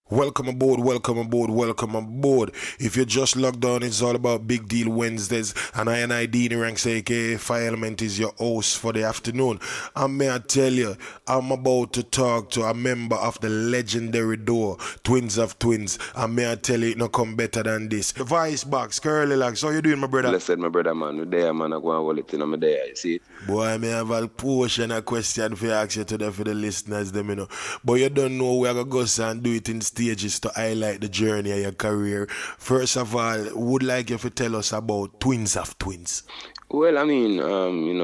Welcome aboard, welcome aboard, welcome aboard. If you just logged on, it's all about Big Deal Wednesdays, and I, Dean Ranks, aka Fire Element, is your host for the afternoon. And may I tell you, I'm about to talk to a member of the legendary duo, Twins of Twins, and may I tell you, it no come better than this. The Vice Box, Curly Locks, how you doing, my brother? Blessed, my brother, man. We there, man. I go and hold it in my there. You see it? Boy, I may have a portion of question for you ask you today for the listeners, them, you know. But you don't know we're going to go and do it in stages to highlight the journey of your career. First of all, would like you to tell us about Twins of Twins. Well, I mean,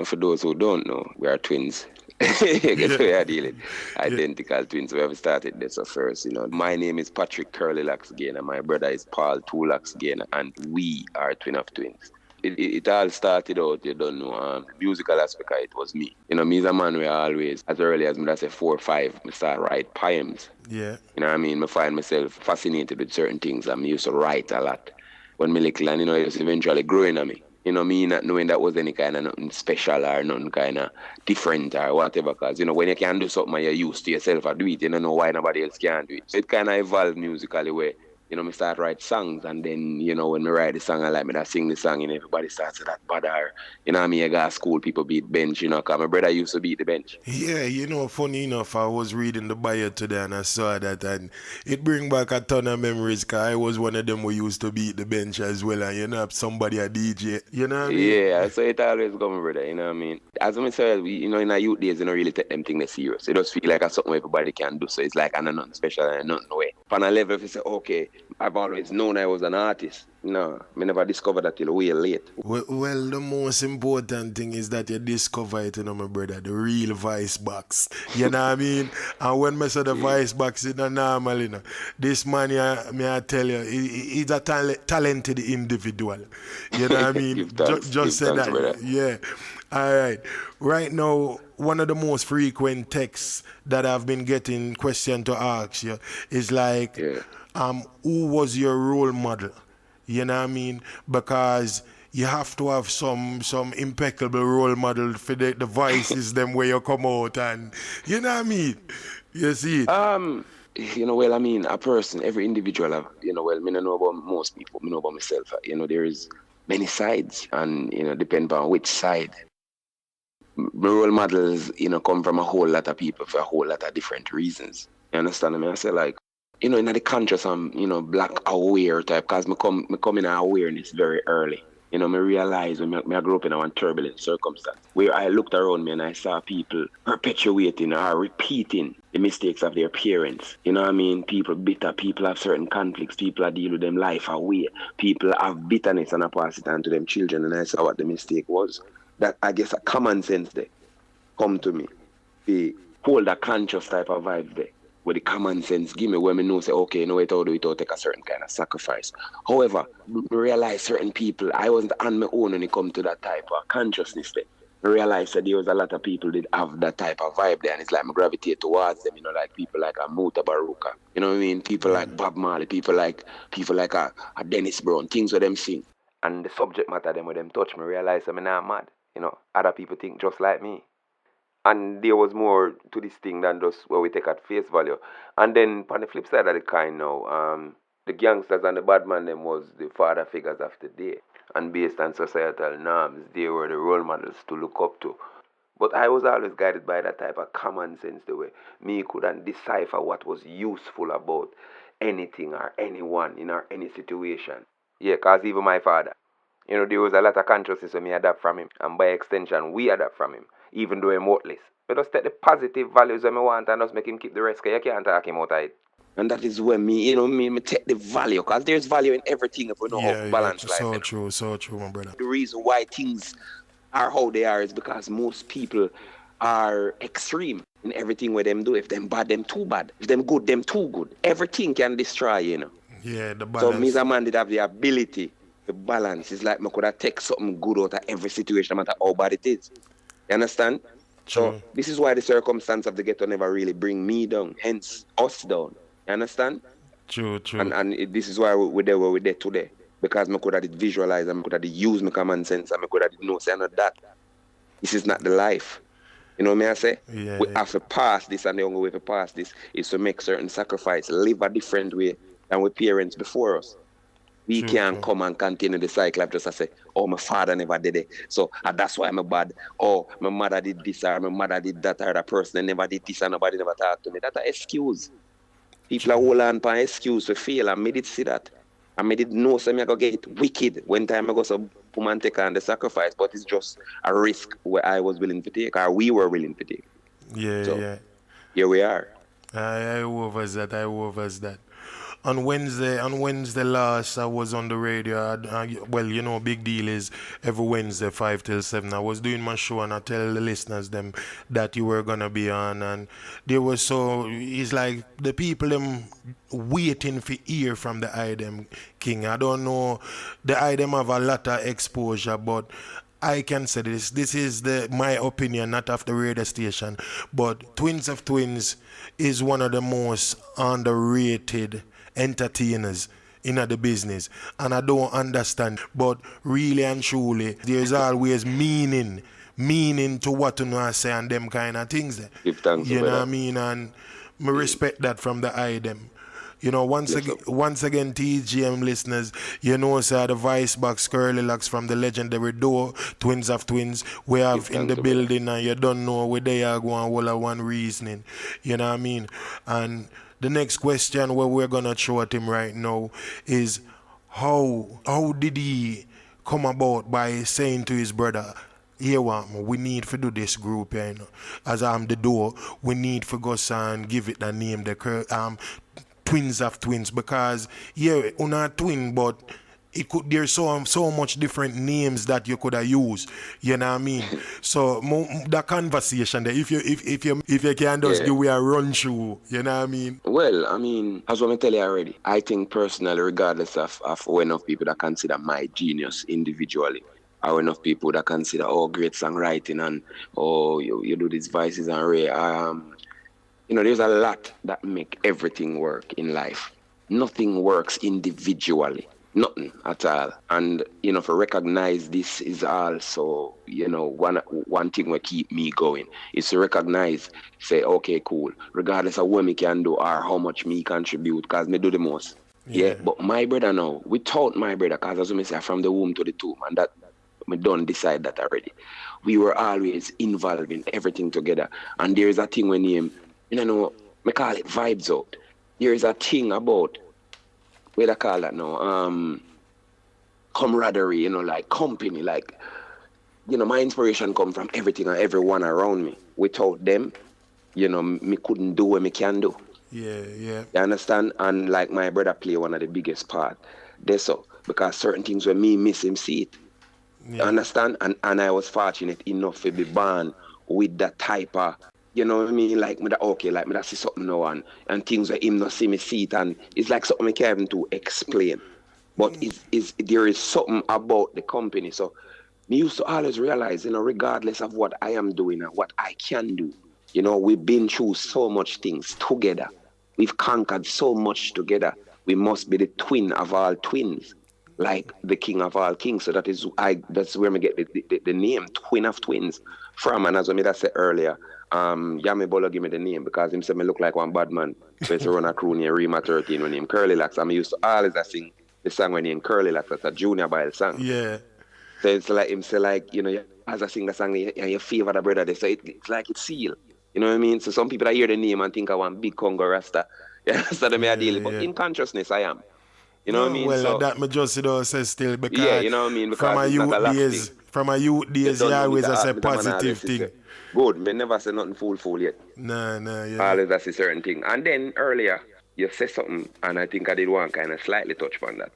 for those who don't know, we are twins. Guess we are dealing identical twins. We have started this first. My name is Patrick Curly Locks again, and my brother is Paul Two Locks again, and we are twin of twins. It all started out, you don't know, the musical aspect, it was me. Me as a man, we always, as early as I say 4 or 5, I start write poems. Yeah. You know what I mean? I find myself fascinated with certain things. I used to write a lot when me little, and it was eventually growing on me. Me not knowing that was any kind of nothing special or nothing kind of different or whatever. Because, when you can do something and you're used to yourself or do it, you don't know why nobody else can do it. So it kind of evolved musically where, me start write songs, and then, when me write the song, I like me to sing the song, and everybody starts to that bad or, I mean, I got school, people beat bench, because my brother used to beat the bench. Yeah, funny enough, I was reading the bio today and I saw that, and it bring back a ton of memories, because I was one of them who used to beat the bench as well, and somebody a DJ, you know what I mean? Yeah, so it always come, brother, you know what I mean? As I said, in our youth days, really take them things serious. It just feel like it's something everybody can do, so it's like, I know nothing special and nothing way. On a level, if you say, okay, I've always known I was an artist. No, I never discovered that till way late. Well, the most important thing is that you discover it, my brother, the real voice box. You know what I mean? And when I say the voice box, it's not normal, This man, may I tell you, he's a talented individual. You know what I mean? Give thanks, Just say thanks, that. brother. Yeah. All right. Right now, one of the most frequent texts that I've been getting question to ask you is like, Yeah. who was your role model? You know what I mean? Because you have to have some impeccable role model for the voices them where you come out, and you know what I mean? You see it? Well, I mean, a person, every individual, me don't know about most people, me know about myself. There is many sides, and, depend on which side. My role models, come from a whole lot of people for a whole lot of different reasons. You understand me? I say, like, in the conscious, I'm, black aware type, because me come in awareness very early. Me realize when I grew up in one turbulent circumstance where I looked around me and I saw people perpetuating or repeating the mistakes of their parents. You know what I mean? People bitter, people have certain conflicts, people are deal with them life away, people have bitterness and I pass it on to them children, and I saw what the mistake was. That I guess a common sense there come to me. The hold a conscious type of vibe there. Where the common sense give me when me know say, okay, no, it all do it all take a certain kind of sacrifice. However, me realize certain people, I wasn't on my own when it come to that type of consciousness there. I realized that there was a lot of people that have that type of vibe there, and it's like me gravitate towards them, like people like a Muta Baruka, you know what I mean? People like Bob Marley, people like a Dennis Brown, things where them sing. And the subject matter them where them touch me, realize I'm not mad. Other people think just like me. And there was more to this thing than just what we take at face value. And then on the flip side of the kind now, the gangsters and the bad man them was the father figures of the day. And based on societal norms, they were the role models to look up to. But I was always guided by that type of common sense, the way me couldn't decipher what was useful about anything or anyone in or any situation. Yeah, cause even my father, there was a lot of consciousness when me adapt from him. And by extension, we adapt from him, even though I'm worthless. But just take the positive values that I want and just make him keep the rest, because you can't talk him out of it. And that is when me take the value, because there's value in everything if we know how to balance life. So true, my brother. The reason why things are how they are is because most people are extreme in everything where them do. If them bad, them too bad. If them good, them too good. Everything can destroy. Yeah, the balance. So me as a man did have the ability to balance. It's like I could have take something good out of every situation, no matter how bad it is. You understand? True. So this is why the circumstance of the ghetto never really bring me down, hence us down. You understand? True. This is why we're there where we're there today. Because I could have visualize and I could have use my common sense and I could have know say not that. This is not the life. You know what I say? Yeah, We yeah. have to pass this, and the only way to pass this is to make certain sacrifice, live a different way than with parents before us. We True, can't true. come and continue the cycle of just I say, oh, my father never did it, so that's why I'm bad. Oh, my mother did this, or my mother did that, or that person never did this, and nobody never talked to me. That's an excuse. People are hold on for an excuse to fail, and me did see that. And me did know some I go get wicked when time I go so woman take on the sacrifice, but it's just a risk where I was willing to take, or we were willing to take. Yeah, So yeah. here we are. I was that. I was that. On Wednesday last, I was on the radio. Well, you know, big deal is every Wednesday 5 till 7. I was doing my show and I tell the listeners them that you were gonna be on, and they were so. It's like the people them waiting for hear from the item king. I don't know. The item have a lot of exposure, but I can say this. This is my opinion, not of the radio station. But Twins of Twins is one of the most underrated entertainers in the business. And I don't understand. But really and truly, there's always meaning to what you know say and them kind of things. Give thanks You for know what I that. mean? And me respect that from the eye them. You know, Bless up. once again, TGM listeners, you know, sir, the Vice Box Curly Loxx from the legendary duo, Twins of Twins, we Give have in thanks the for that. building, and you don't know where they are going, all of one reasoning. You know what I mean? And the next question where we're gonna throw at him right now is how did he come about by saying to his brother, here what we need to do this group here, you know. As I'm the door, we need to go and give it the name, the Twins of Twins, because yeah, una twin, but it could there's so much different names that you could have used. You know what I mean? So the conversation there, if you can just Yeah. give we a run through, you know what I mean? Well, I mean, as what I tell you already, I think personally, regardless of enough people that consider my genius individually, or enough people that consider, oh, great songwriting and, oh, you do these voices and Ray, there's a lot that make everything work in life. Nothing works individually. Nothing at all. And, for recognize this is also, one thing will keep me going is to recognize, say, okay, cool, regardless of what me can do or how much me contribute, because me do the most. Yeah, Yeah. but my brother now, without my brother, because as I say, from the womb to the tomb, and that we don't decide that already. We were always involved in everything together. And there is a thing when me call it vibes out. There is a thing about, what I call that now, camaraderie, like company, like, my inspiration come from everything and everyone around me. Without them, me couldn't do what me can do. Yeah, yeah. You understand? And like my brother play one of the biggest part. That's so, because certain things when me miss him see it. You Yeah. understand? And I was fortunate enough to be born with that type of, you know what I mean? Like me that okay, like me that see something now and things where him not see me see it, and it's like something I can't even to explain. But is there is something about the company. So me used to always realize, regardless of what I am doing and what I can do, we've been through so much things together. We've conquered so much together. We must be the twin of all twins, like the king of all kings. So that's where we get the name Twin of Twins from. And as I said earlier, Yami Bolo give me the name because him said me look like one bad man. So it's run a crew near Rima 13 when him Curly Loxx. And I used to always sing the song when him Curly Loxx. That's a junior by song. Yeah. So it's like him say like, as I sing the song and you favor the brother, they say it's like it's seal. You know what I mean? So some people that hear the name and think I want big Congo Rasta. Yeah, that's what I deal with. But in consciousness I am. You know what I No, mean? well, So that me just say still yeah, because you know what I mean? from Because a it's not a youth lax days, thing. You you don't know me always to say me to man positive always thing. say, good, me never say nothing fool yet. Nah, yeah. Always that's a certain thing. And then earlier, you say something, and I think I did one kind of slightly touch on that.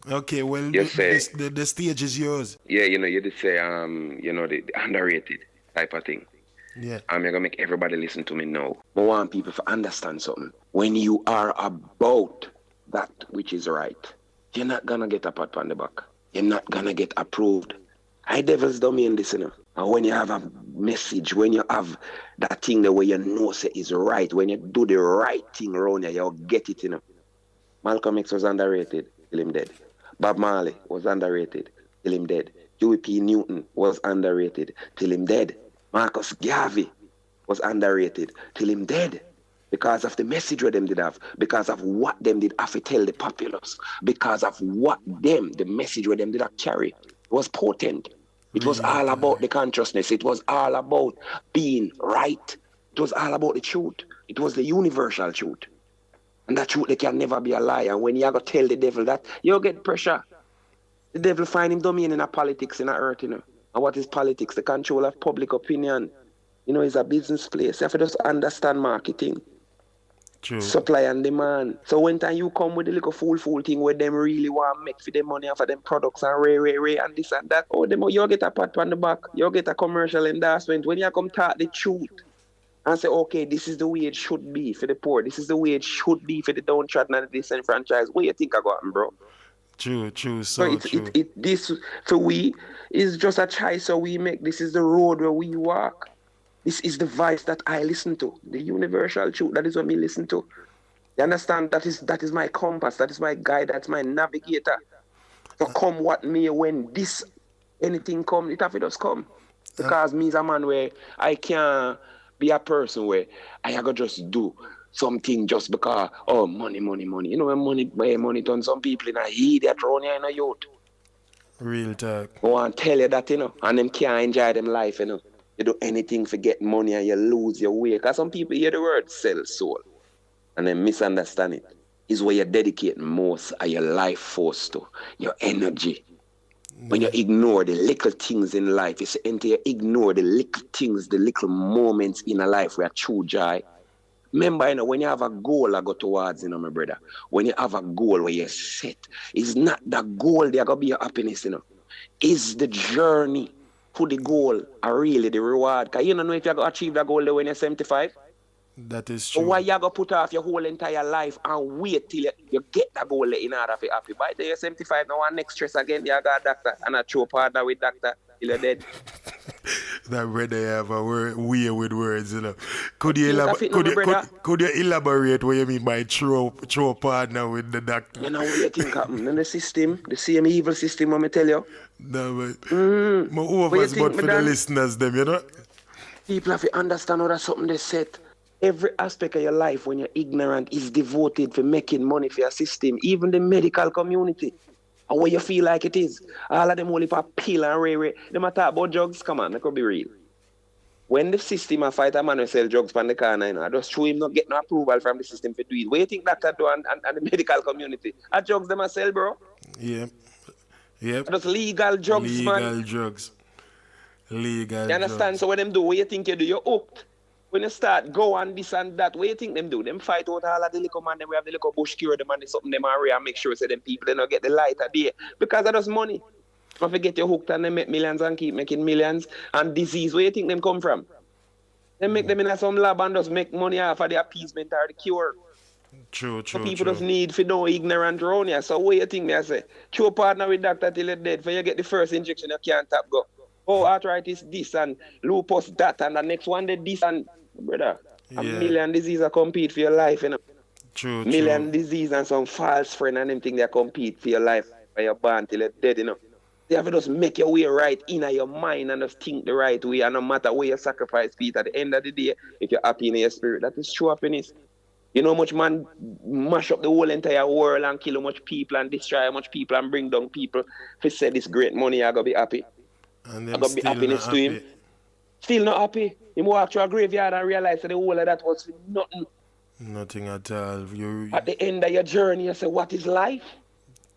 Okay, well, You say, the stage is yours. yeah, you did say, the underrated type of thing. Yeah. I'm going to make everybody listen to me now. I want people to understand something. When you are about that which is right, you're not going to get a pat on the back. You're not going to get approved. I devil's domain this, And when you have a message, when you have that thing the way you know say is right, when you do the right thing around you, you'll get it, Malcolm X was underrated till him dead. Bob Marley was underrated till him dead. Huey P. Newton was underrated till him dead. Marcus Garvey was underrated till him dead. Because of the message where them did have, because of what them did have to tell the populace, because of what them, the message where them did have carry, it was potent. It was all about the consciousness. It was all about being right. It was all about the truth. It was the universal truth. And that truth, they can never be a lie. And when you are going to tell the devil that, you'll get pressure. The devil find him domain in a politics in a earth, you know. And what is politics? The control of public opinion. You know, it's a business place. You have to just understand marketing. True. Supply and demand. So when time you come with the little fool thing where them really want to make for them money for them products and ray and this and that, you get a pat on the back, you get a commercial endorsement. When you come talk the truth and say, okay, this is the way it should be for the poor, this is the way it should be for the downtrodden and the disenfranchised, what you think I got, bro? True, So true. This for we is just a choice so we make. This is the road where we walk. This is the voice that I listen to, the universal truth. That is what me listen to. You understand? That is my compass. That is my guide. That's my navigator. So come what may, when this anything come, it have to just come. Because me is a man where I can't be a person where I gotta just do something just because, money. You know, when money turn some people in a idiot around here in a youth. Real talk. I want to tell you that, you know, and them can't enjoy them life, you know. You do anything for get money and you lose your way. Because some people hear the word sell soul and then misunderstand it. Is where you dedicate most of your life force to, your energy. When you ignore the little things in life, it's until you ignore the little things, the little moments in a life where true joy. Remember, you know, when you have a goal I go towards, you know, my brother, when you have a goal where you're set, it's not the goal there going to be your happiness, you know. It's the journey to the goal are really the reward. Because you don't know if you're going to achieve that goal when you're 75. That is true. So why you going to put off your whole entire life and wait till you get that goal in order to be happy? By the time you're 75, now next stress again, you got a doctor and a true partner with doctor till you're dead. That brother have a way with words, you know. Could you elaborate what you mean by true partner with the doctor? You know what you think happen in the system, the same evil system, let me tell you. No, but but for the listeners, them, you know. People have to understand how that's something they said. Every aspect of your life, when you're ignorant, is devoted for making money for your system. Even the medical community. And what you feel like it is. All of them only for pill and ray. They might talk about drugs. Come on, that could be real. When the system a fight a man who sell drugs on the corner, you know, I just show him not get no approval from the system for do it. What do you think doctor do and the medical community? Are drugs them a sell, bro? Yep. Just legal drugs, man. Legal you understand? drugs. So what them do, what you think you do? You're hooked. When you start go and this and that, what you think them do? Them fight out all of the little man, then we have the little bush cure them and something them area and make sure say them people they don't get the light a day. Because of just money. If you get you hooked and they make millions and keep making millions and disease, where you think them come from? They make them in some lab and just make money off of the appeasement or the cure. True. People just need for no ignorant around here. So what you think me I say? True partner with doctor till you're dead. For you get the first injection you can't tap go. Oh, arthritis this and lupus that and the next one this and brother. A million diseases compete for your life, you know. True. Million disease and some false friend and them thing they compete for your life for your born till you're dead, you know. You have to just make your way right in your mind and just think the right way and no matter where you sacrifice Peter, at the end of the day, if you're happy in your spirit, that is true happiness. You know how much man mash up the whole entire world and kill how much people and destroy how much people and bring down people. If he said this great money, I'm going to be happy. And I'm going to be happiness to him. Still not happy. He walk to a graveyard and realize that the whole of that was for nothing. Nothing at all. At the end of your journey, you say, what is life?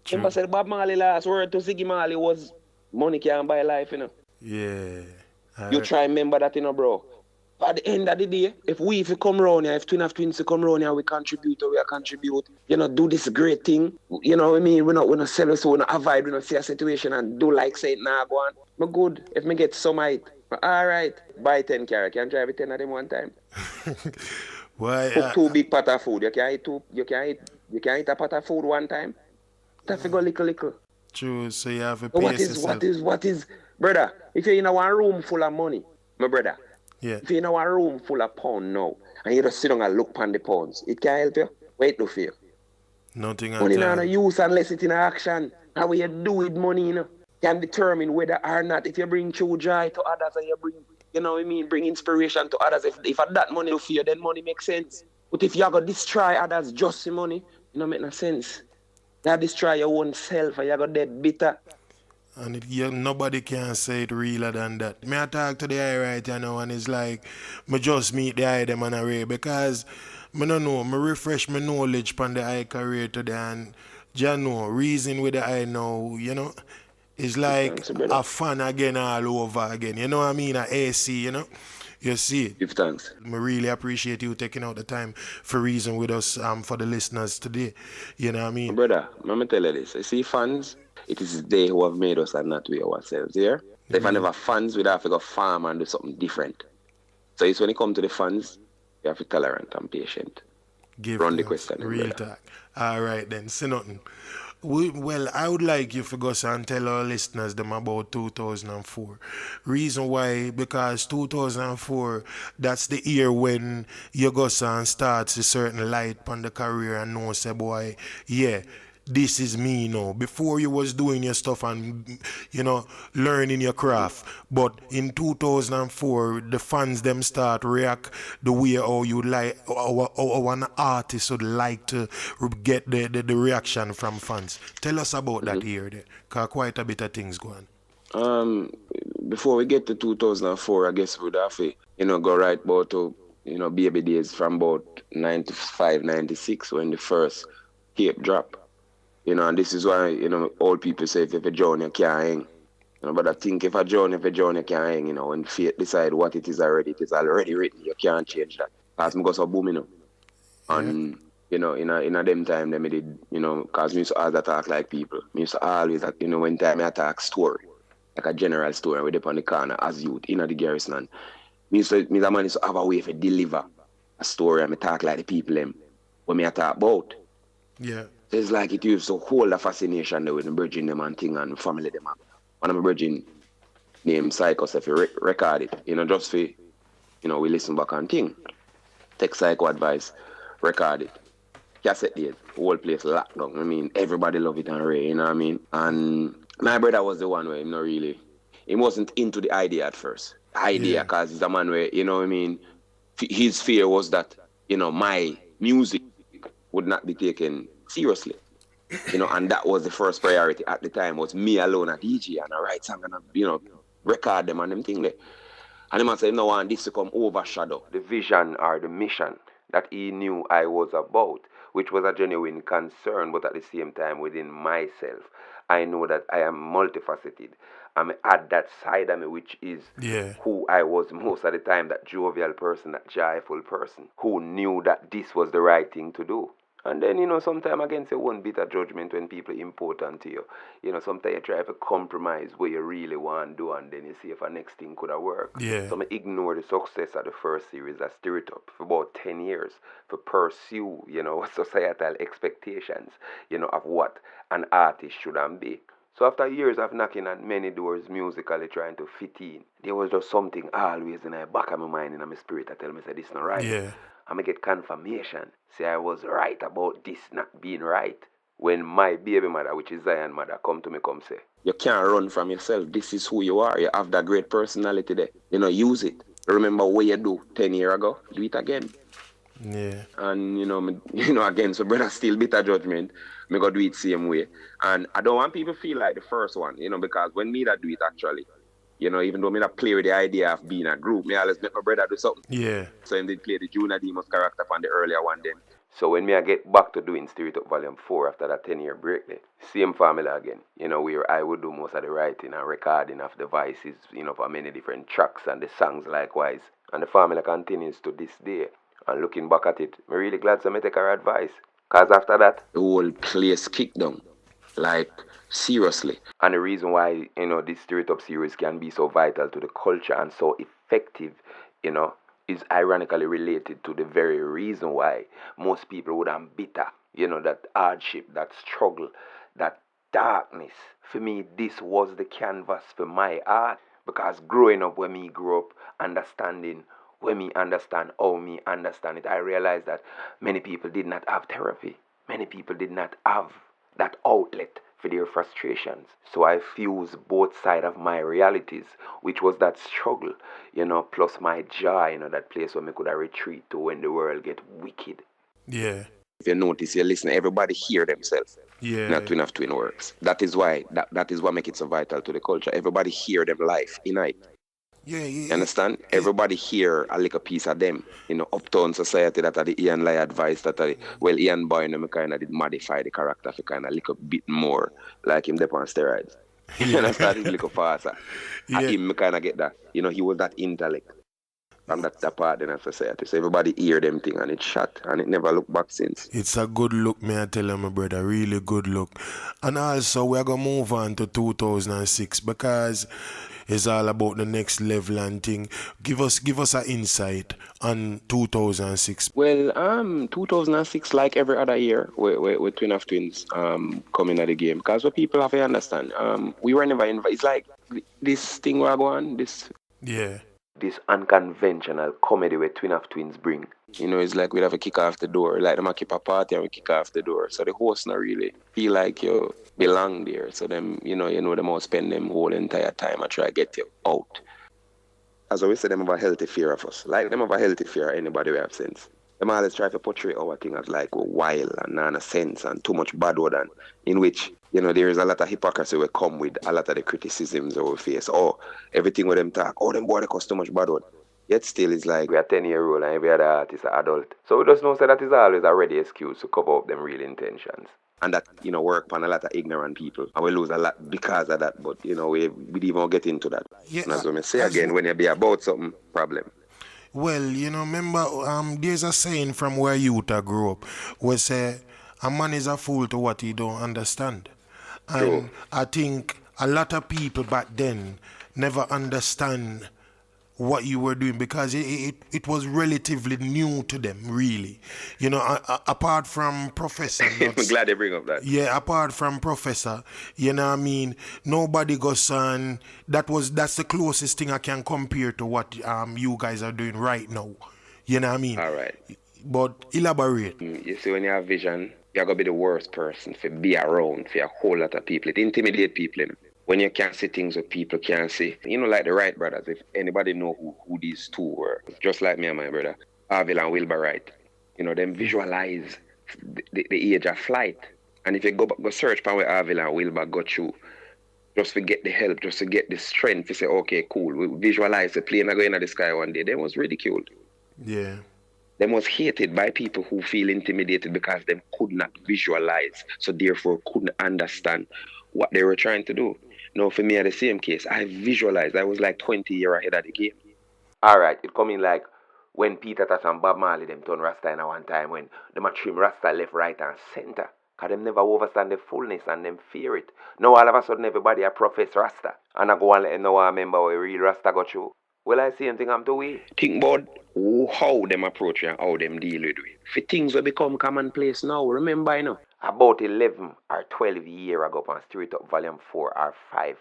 True. Remember said Bob Marley last word to Ziggy Marley was money can't buy life, you know. Yeah. You try remember that, you know, bro. At the end of the day, if we come round here, if twin of twins come round here, we contribute, you know, do this great thing. You know what I mean? We're not sell us, we're not avoid, we not see a situation and do like say, nah, go on. But good, if me get some height. All right, buy 10 carrot. Can drive 10 of them one time. Why? Cook 2 big pot of food. You can eat a pot of food one time. That go little. True, so you have a pace what is, brother, if you're in a one room full of money, my brother, if you're in a one room full of pounds now, and you just sit down and look upon the pounds, it can help you. Wait no fear. Nothing at all. Money all. no use unless it's in action. How you do with money, you know, can determine whether or not if you bring true joy to others or you bring You know what I mean? Bring inspiration to others. If that money do for you, then money makes sense. But if you're going to destroy others just for money, it don't make no sense. You destroy your own self and you're going to dead bitter. And nobody can say it realer than that. Me I talk to the eye right now and it's like me just meet the eye them on a way because me no know, me refresh my knowledge on the eye career today and you know, reason with the eye now, it's like Thanks, brother. a fun again all over again. You know what I mean? A AC, You see it. Give thanks. I really appreciate you taking out the time for reason with us for the listeners today. You know what I mean? Brother, let me tell you this. You see, fans, it is they who have made us and not we ourselves, yeah? So if I Real. never fans, we'd have to go farm and do something different. So it's when it comes to the fans, you have to be tolerant and patient. Give Run the thanks. question, Real brother. talk. All right then. Say nothing. Well, I would like you to go and tell our listeners them about 2004. Reason why, because 2004, that's the year when you go and starts a certain light on the career and know, say, boy, yeah, this is me now. Before you was doing your stuff and learning your craft, but in 2004 the fans them start react the way how you like how an artist would like to get the reaction from fans. Tell us about that Mm-hmm. year there, cause quite a bit of things going. Um, Before we get to 2004, I guess we'd have to, go right about to, baby days from about 95, 96 when the first tape drop. And this is why, old people say if a journey you can't hang. But I think if a journey, you can't hang, when fate decide what it is already written, you can't change that. Because me go so boom, Yeah. And, in a them time, them did, because me used to always talk like people. Me used to always, when time I talk story, like a general story, we dip on the corner as youth, in the garrison. And the man used to have a way to deliver a story and me talk like the people them, what me I talk about. Yeah. So it's like it used to hold a fascination there with the bridging them and thing and family them. One of my bridging named Psycho, if you record it, just for, we listen back and thing. Take Psycho advice, record it. Cassette days, whole place locked down. I mean, everybody love it and Ray, you know what I mean? And my brother was the one where him not really, he wasn't into the idea at first. Idea, Yeah. because he's a man where, you know what I mean? His fear was that, my music would not be taken seriously. And that was the first priority at the time was me alone a DJ and I write song and record them and them thing there. And the man said, no one this to come overshadow the vision or the mission that he knew I was about, which was a genuine concern, but at the same time within myself. I know that I am multifaceted. I'm at that side of me, which is Yeah. who I was most of the time, that jovial person, that joyful person, who knew that this was the right thing to do. And then, sometimes against your own bitter judgment when people important to you. Sometimes you try to compromise what you really want to do and then you see if a next thing could have worked. Yeah. So I ignore the success of the first series. I stir it up for about 10 years to pursue, societal expectations, of what an artist should and be. So after years of knocking at many doors musically trying to fit in, there was just something always in the back of my mind and my spirit that tell me say this not right. Yeah. I get confirmation. Say I was right about this not being right. When my baby mother, which is Zion mother, come to me come say, you can't run from yourself. This is who you are. You have that great personality there. Use it. Remember what you do 10 years ago. Do it again. Yeah. And again, so brother still bitter judgment. Me go do it same way. And I don't want people feel like the first one, because when me that do it actually, even though me that play with the idea of being a group, me always make my brother do something. Yeah. So him did play the Junior Demos character from the earlier one then. So when me I get back to doing Stir It Up Volume 4 after that 10-year break there, same formula again. Where I would do most of the writing and recording of the voices, for many different tracks and the songs likewise. And the formula continues to this day. And looking back at it, I'm really glad to take her advice. Because after that, the whole place kicked down. Like, seriously. And the reason why, this Stir It Up series can be so vital to the culture and so effective, is ironically related to the very reason why most people would have bitter, that hardship, that struggle, that darkness. For me, this was the canvas for my art. Because growing up when me grew up, understanding when me understand how me understand it, I realized that many people did not have therapy. Many people did not have that outlet for their frustrations. So I fuse both sides of my realities, which was that struggle, plus my joy, that place where I could retreat to when the world get wicked. Yeah. If you notice, you listen, everybody hear themselves. Yeah. Not twin of twin works. That is why that is what makes it so vital to the culture. Everybody hear them life in it. Yeah. You understand? Everybody hear a little piece of them. Uptown society that are the Ian Lie advice that are Ian Boy kind of did modify the character for kind of little bit more like him dep on steroids. You understand? He's a little faster. Yeah. Him kind of get that. He was that intellect from that part in society. So everybody hear them thing and it shot and it never looked back since. It's a good look, may I tell you, my brother, really good look. And also, we're going to move on to 2006 because it's all about the next level and thing. Give us an insight on 2006. Well, 2006, like every other year, with Twin of Twins coming at the game. Because what people have to understand, we were never invited. It's like this thing we're going, this unconventional comedy where Twin of Twins bring. It's like we'd have a kick off the door. Like them a keep a party and we kick off the door. So the host not really feel like you belong there. So them, them all spend them whole entire time and try to get you out. As always say, them have a healthy fear of us. Like them have a healthy fear of anybody we have sense. Them always try to portray our thing as like wild and nonsense and too much bad word, and in which, there is a lot of hypocrisy will come with a lot of the criticisms that we face. Everything with them talk, them boy they cause too much bad word. Yet still it's like we are 10-year-old and every other artist is an adult. So we just know that is always a ready excuse to cover up them real intentions. And that, work on a lot of ignorant people. And we lose a lot because of that. But, we even get into that. Yeah, and as I say again, when you be about something, problem. Well, remember, there's a saying from where Utah grew up where say, a man is a fool to what he don't understand. And True. I think a lot of people back then never understand what you were doing because it was relatively new to them, really. Apart from Professor. I'm glad they bring up that. Yeah, apart from Professor, nobody goes on. That's the closest thing I can compare to what you guys are doing right now. You know what I mean? All right. But elaborate. You see, when you have vision, you're going to be the worst person for be around for a whole lot of people. It intimidates people. When you can't see things that people can't see. Like the Wright brothers, if anybody know who these two were, just like me and my brother, Arville and Wilbur Wright, them visualize the age of flight. And if you go search for where Arville and Wilbur got through, just to get the help, just to get the strength, to say, okay, cool, we visualize the plane going in the sky one day, them was ridiculed. Yeah. Them was hated by people who feel intimidated because them could not visualize, so therefore couldn't understand what they were trying to do. No, for me, at the same case, I visualized. I was like 20 years ahead of the game. All right, it coming like when Peter Tosh and Bob Marley them turn Rasta in one time when them a trim Rasta left, right, and center. Because them never understand the fullness and them fear it. Now all of a sudden everybody a profess Rasta. And I go and let them know I remember where real Rasta got you. Well, I see anything I'm to we. Think about how them approach and how them deal with it. For things will become commonplace now, remember, about 11 or 12 years ago on Street Up Volume 4 or 5,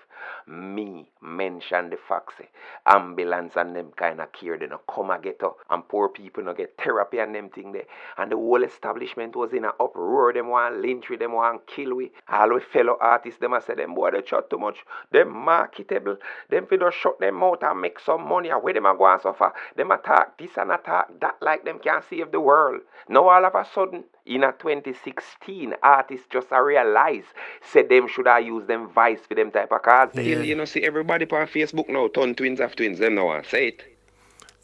me mention the fact say ambulance and them kind of care, they no come and get up, and poor people no get therapy and them thing there. And the whole establishment was in an uproar, them want lynch with, them want kill we. All we fellow artists, them a say, them boy they chat too much, them marketable, them fi just shut them out and make some money, and where them a go and suffer, them attack this and attack that like them can save the world. Now all of a sudden, in a 2016, artists just realize said them should have used them vice for them type of cards. Yeah. See everybody on Facebook now turn twins of twins. Them now say it.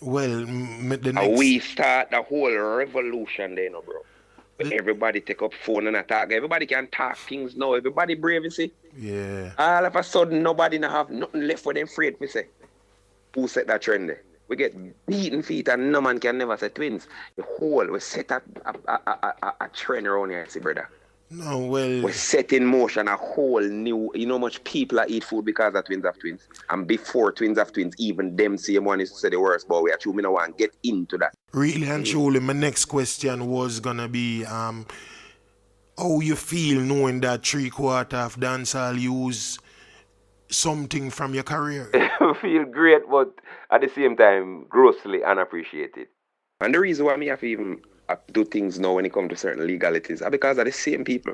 Well, the next... And we start the whole revolution there, bro. Everybody take up phone and attack. Everybody can talk things now. Everybody brave, you see. Yeah. All of a sudden, nobody now have nothing left for them afraid, we say. Who set that trend there? We get beaten feet and no man can never say twins. The whole, we set a trend around here, see, brother. No, well... We set in motion a whole new... You know how much people eat food because of twins of twins? And before twins of twins, even them same one is to say the worst, but we are me no want get into that. Really and truly, my next question was gonna be how you feel knowing that 3/4 of dancehall use something from your career? I feel great, but at the same time, grossly unappreciated. And the reason why me have to even do things now when it comes to certain legalities are because of the same people.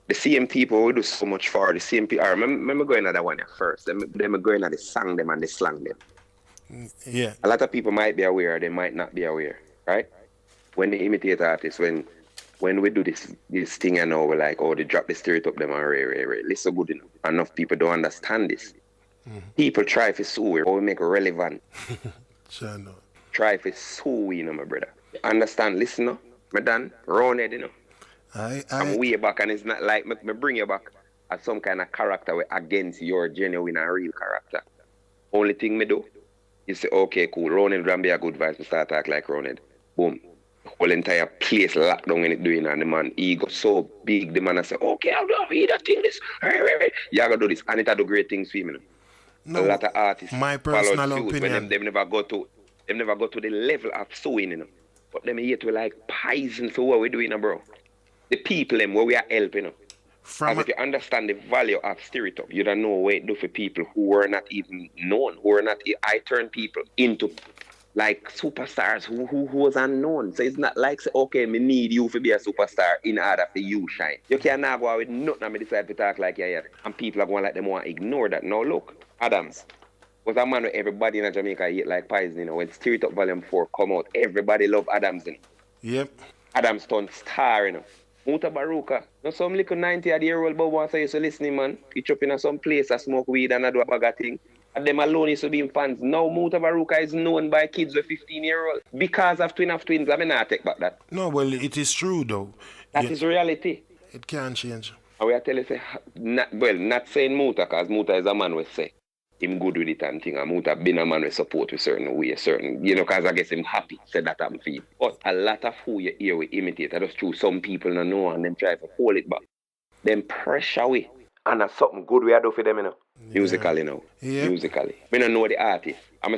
The same people we do so much for. The same people. I remember going at that one at first. Them going at the song them and the slang them. Yeah. A lot of people might be aware, they might not be aware, right? When they imitate artists, when we do this thing and now we're like, oh, they drop the stereotype them and ray. Listen good enough. Enough people don't understand this. People try to sue or we make it relevant. Sure, no. Try to sue, my brother. Understand, listen, no? Me done, round head, I'm way back and it's not like me bring you back as some kind of character against your genuine and real character. Only thing me do is say, okay, cool, Ronan can be a good voice, me start talk like Ronan. Boom. The whole entire place locked down when it doing and the man ego so big, the man I say, okay, I'll do that thing, this. You gotta do this. And it do great things for me. No, a lot of artists my personal opinion. When them never go to the level of suing, But them here to like poison for what we're doing, bro. The people them where we are helping, As if you understand the value of stereotype, you don't know what it do for people who are not even known, I turn people into like superstars who was unknown. So it's not like, say, okay, me need you to be a superstar in order for you shine. You can't now go out with nothing and me decide to talk like yeah. And people are going like them want to ignore that. Now look, Adams was a man where everybody in Jamaica eat like poison, When Stereotype Volume 4 come out, everybody love Adams, Yep. Adams turned star, Muta Baruka. Now some little 90-year-old boy wants to say, listen, man, pitch up in some place, I smoke weed and I do a bag of thing. And them alone is to be fans. Now Muta Baruka is known by kids with 15-year-old. Because of Twin of Twins, I mean, I take back that. No, well, it is true, though. That is reality. It can't change. And we are telling you, not saying Muta, because Muta is a man we say. Him good with it and thing, and Muta been a man with support with certain way, because I guess him happy, said that I'm feel. But a lot of who you hear we imitate, that's true, some people don't know and them try to hold it back. Them pressure we, and that's something good we are do for them, musically now. Yeah. Musically. Me don't know the artist, I'm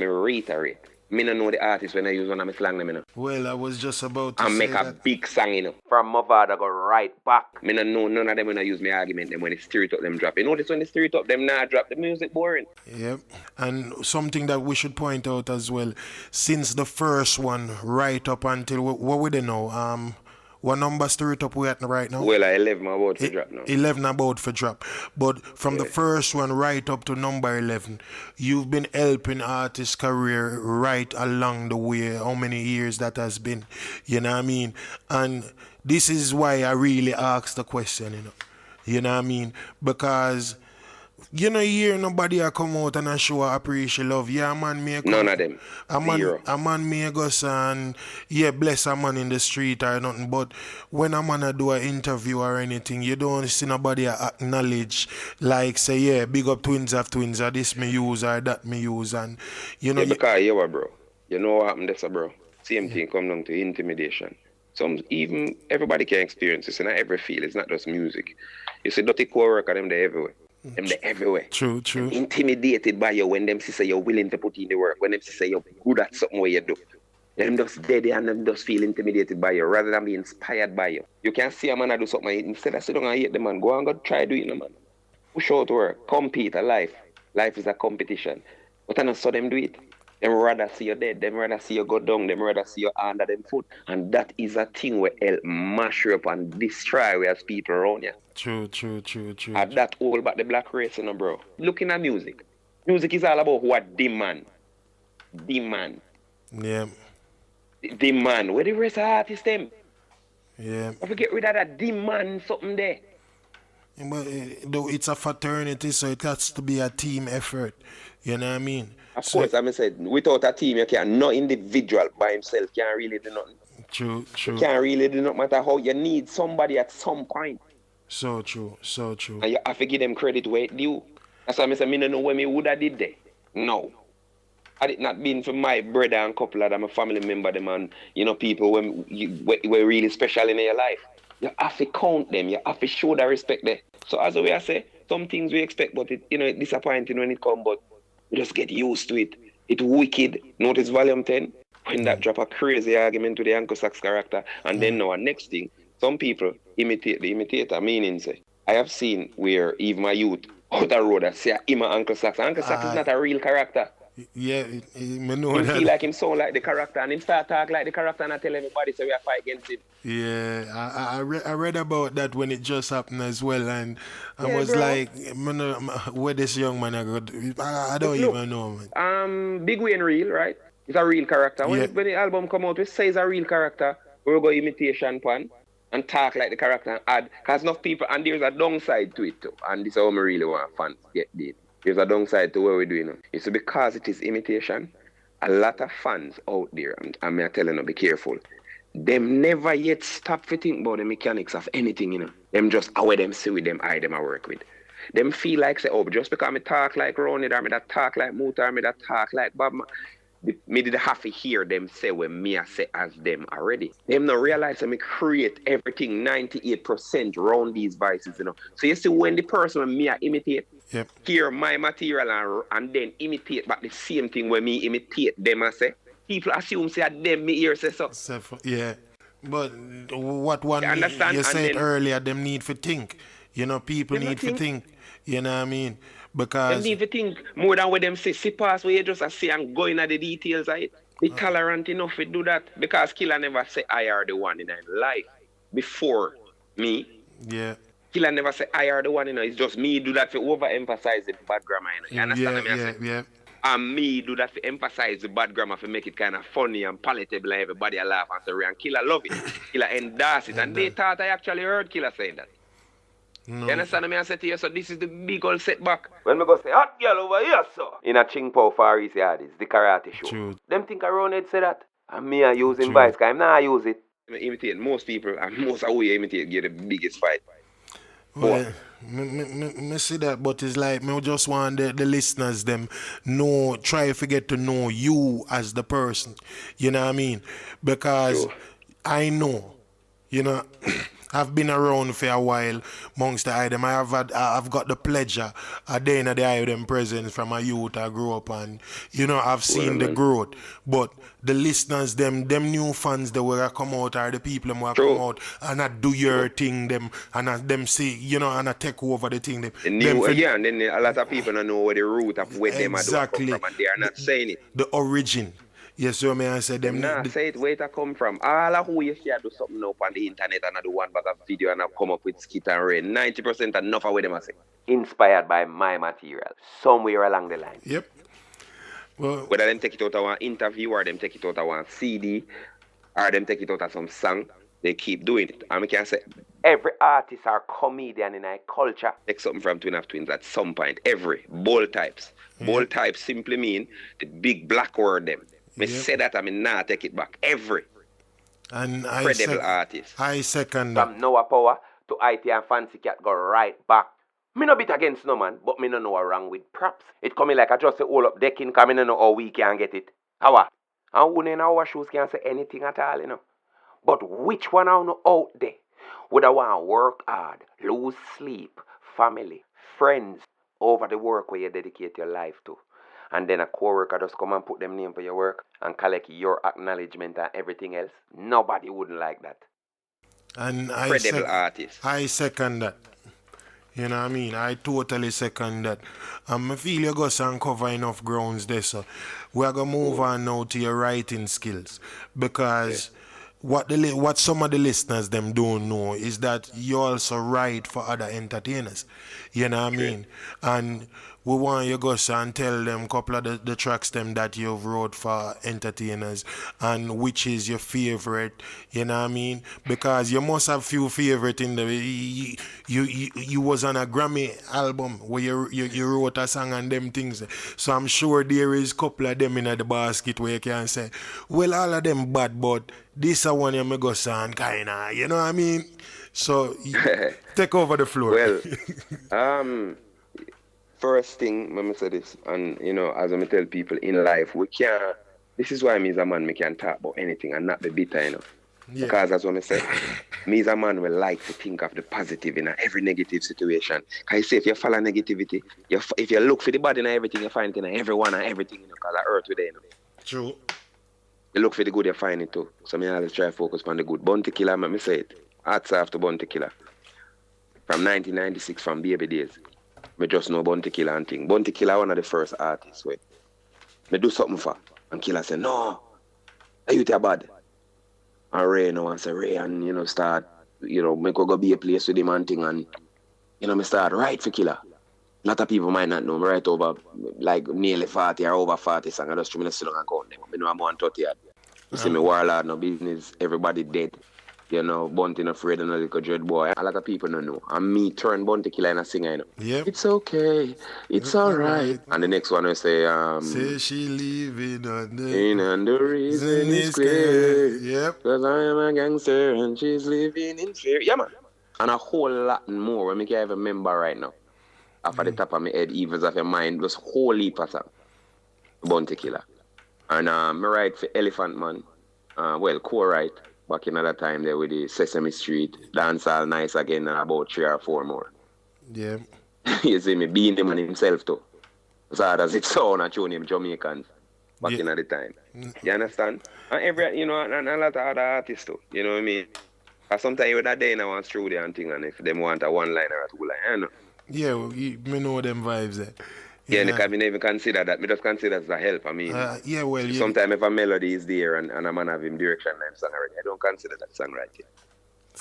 a reiterate. Me don't know the artist when I use one of my slang them, Well, I was just about to and say make that. a big song, From my father go right back. Me don't know none of them when I use my argument them when the stereotype them drop. You notice when the stereotype them not drop, the music boring. Yep. And something that we should point out as well, since the first one right up until what we don't know, what number stereotype we at right now? Well, I 11 about for drop now. 11 about for drop. But from the first one right up to number 11, you've been helping artists' career right along the way, how many years that has been, you know what I mean? And this is why I really asked the question, you know what I mean? Because you hear nobody a come out and a show appreciate love. Yeah, a man may come. None of them. A man may go and bless a man in the street or nothing. But when a man a do an interview or anything, you don't see nobody acknowledge like say, big up twins of twins, or this me use or that me use, and because bro. You know what happened there, bro. Same thing come down to intimidation. Even everybody can experience this in every field. It's not just music. You see dirty co-worker them there everywhere. Them there everywhere. True. Intimidated by you when them say you're willing to put in the work, when them say you're good at something where you do. Them just dead and them just feel intimidated by you rather than be inspired by you. You can see a man do something instead of sit down and hate the man. Go and go try doing it, man. Push out work, compete a life. Life is a competition. But I don't saw them do it. Them rather see you dead, them rather see you go down, them rather see you under them foot. And that is a thing where help mash you up and destroy we as people around you. True. And that all about the black race, bro. Looking at music. Music is all about what demand. Yeah. Demand. Where the rest of the artists them? Yeah. If we get rid of that demand something there. But though it's a fraternity, so it has to be a team effort. You know what I mean? Of course, I said, without a team, you can't. No individual by himself can't really do nothing. True. You can't really do nothing matter how you need somebody at some point. So true. And you have to give them credit where it due. That's why I say, I don't know what me would have did there. No. Had it not been for my brother and couple of them, a family member, them and, people when were really special in your life. You have to count them. You have to show that respect there. So as I say, some things we expect, but it's disappointing when it comes, but we just get used to it. It's wicked. Notice volume 10, when that drop a crazy argument to the Uncle Sax character. And then now, next thing, some people imitate the imitator, meaning say, I have seen where even my youth out the road say, I'm Uncle Sax. Uncle Sax is not a real character. Yeah, me know Him feel that. like him sound like the character, and him start talk like the character, and I tell everybody so we are fight against him. Yeah, I read about that when it just happened as well, and I Yeah, was bro. like, man, where this young man I got? I don't Look, even know, man. Big Wayne real, right? He's a real character. Yeah, When the album come out, we say he's a real character. We'll go imitation pan and talk like the character and add. Because enough people, and there's a downside to it too. And this is how I really want fans get it. There's a downside to what we're doing now. It's because it is imitation. A lot of fans out there, and I'm telling you, be careful. Them never yet stop to think about the mechanics of anything, you know. Them just how them see with them eye them I work with. Them feel like say, oh, just because me talk like Ronnie, or me that talk like Moota, or me that talk like Bob, me did have to hear them say when me I say as them already. Them not realize that me create everything 98% around these voices, you know. So you see when the person when me I imitate, yep, hear my material and then imitate back the same thing when me imitate them I say, people assume say them me hear say so. yeah. But what one You understand? you And said then earlier, them need to think. You know, people them not need to think. think. You know what I mean? Them Because need to think more than what them say. See past where you just say and go into the details of it. Be tolerant enough to do that. Because Killer never say I are the one in life before me. yeah, Killer never say I are the one, you know. It's just me do that to overemphasize the bad grammar, you know. You understand what I say? yeah. And me do that to emphasize the bad grammar to make it kind of funny and palatable and everybody laugh and say, and Killer love it. Killer endorse it. And they thought I actually heard Killer saying that. No, You understand me? I said to you, so this is the big old setback. When we go say, hot girl over here, sir. In a Ching Po Far East Yardis, the karate show. true, Them think around it say that. And me I using true. vice, because I'm not use it. I imitate most people, and most of we imitate get the biggest fight. Well, me see that, but it's like me just want the listeners them know, try to get to know you as the person. You know what I mean? Because True. I know, you know, I've been around for a while amongst the item. I've got the pleasure of being at the item presence from a youth I grew up and you know I've seen the Man. growth. But the listeners, them new fans that will come out are the people them will come True. out and I do your thing them and I, them see you know and I take over the thing them. The Them new, fin- yeah, and then a lot of people don't know where the root of where them are do come exactly from, and they are not saying it. the origin. Yes, so may I say Them them. not say it where it come from. All of who you see I do something up on the internet and I do one bag of video and I come up with skit and rain. 90% enough of what them I say. Inspired by my material. Somewhere along the line. Yep. Well, Whether them take it out of one interview or them take it out of one CD or them take it out of some song, they keep doing it. And I can say every artist or comedian in our culture take something from Twin of Twins at some point. Every. Bold types. Bold types simply mean the big black word them. Me say that I mean nah take it back. Every and credible artist. I second that. From Noah Power to IT and Fancy Cat go right back. Me no bit against no man, but me no know what wrong with props. It coming like I just say all up decking, cause me no know how we can get it. How? And who in our shoes can say anything at all, you know. But which one I know out there would I want work hard, lose sleep, family, friends over the work where you dedicate your life to? And then a co-worker just come and put them name for your work and collect your acknowledgement and everything else. Nobody wouldn't like that. And Credible artist. I second that. You know what I mean? I totally second that. I feel you go and cover enough grounds there, so we're going to move on now to your writing skills. Because what some of the listeners them don't know is that you also write for other entertainers. You know what I mean? And we want you go and tell them a couple of the tracks them that you've wrote for entertainers and which is your favorite, you know what I mean? Because you must have few favorite in the you was on a Grammy album where you wrote a song and them things. So I'm sure there is a couple of them in the basket where you can say, well all of them bad but this one you may go and kinda, you know what I mean? So take over the floor. Well, first thing, let me say this, and you know, as I tell people in life, we can't. This is why me as a man, me can talk about anything and not be bitter, you know. Yeah. Because as what I say, me as a man will like to think of the positive in every negative situation. Because you say if you follow negativity, if you look for the bad in everything, you find it in everyone and everything, you know, because the earth with it, you know. True. You look for the good, you find it too. So me always try to focus on the good. Bounty Killer, let me say it. Hats off to Bounty Killer. From 1996, from baby days. Me just know Bounty Killer and thing. Bounty Killer one of the first artists where Me do something for. And Killer say, no, you tell bad. And Ray now and say, Ray, and start, me go be a place with him and thing, and me start write for Killer. A lot of people might not know me write over like nearly 40 or over 40 songs. I just try to sit down and count them. I know I'm 130 yard. You see me Warlord, no business, everybody dead. Bunty no afraid and a little dread boy. A lot of people don't know. And me turn Bunty Killer and a singer, Yep. It's okay, it's alright. And the next one will say, say she living on and the reason is clear. Yep. Cause I am a gangster and she's living in fear. Yeah, man. And a whole lot more when I can't even remember right now. Off at the top of my head, evils of your mind, just whole heap of song. Bunty Killer. And I write for Elephant Man. Co-write back in that time there with the Sesame Street, Dance All Nice Again, and about 3 or 4 more. Yeah. You see me being the man himself too. As hard as it sound, I tune him Jamaicans back in the time. You understand? And every, and a lot of other artists too. You know what I mean? Because sometimes with that day in one studio and thing, and if them want a 1-liner or 2-liner, Yeah, me know them vibes there. Yeah, because I never consider that. Me just consider it as a help. I mean, sometimes if a melody is there and a man have him direction and songwriting, I don't consider that songwriting.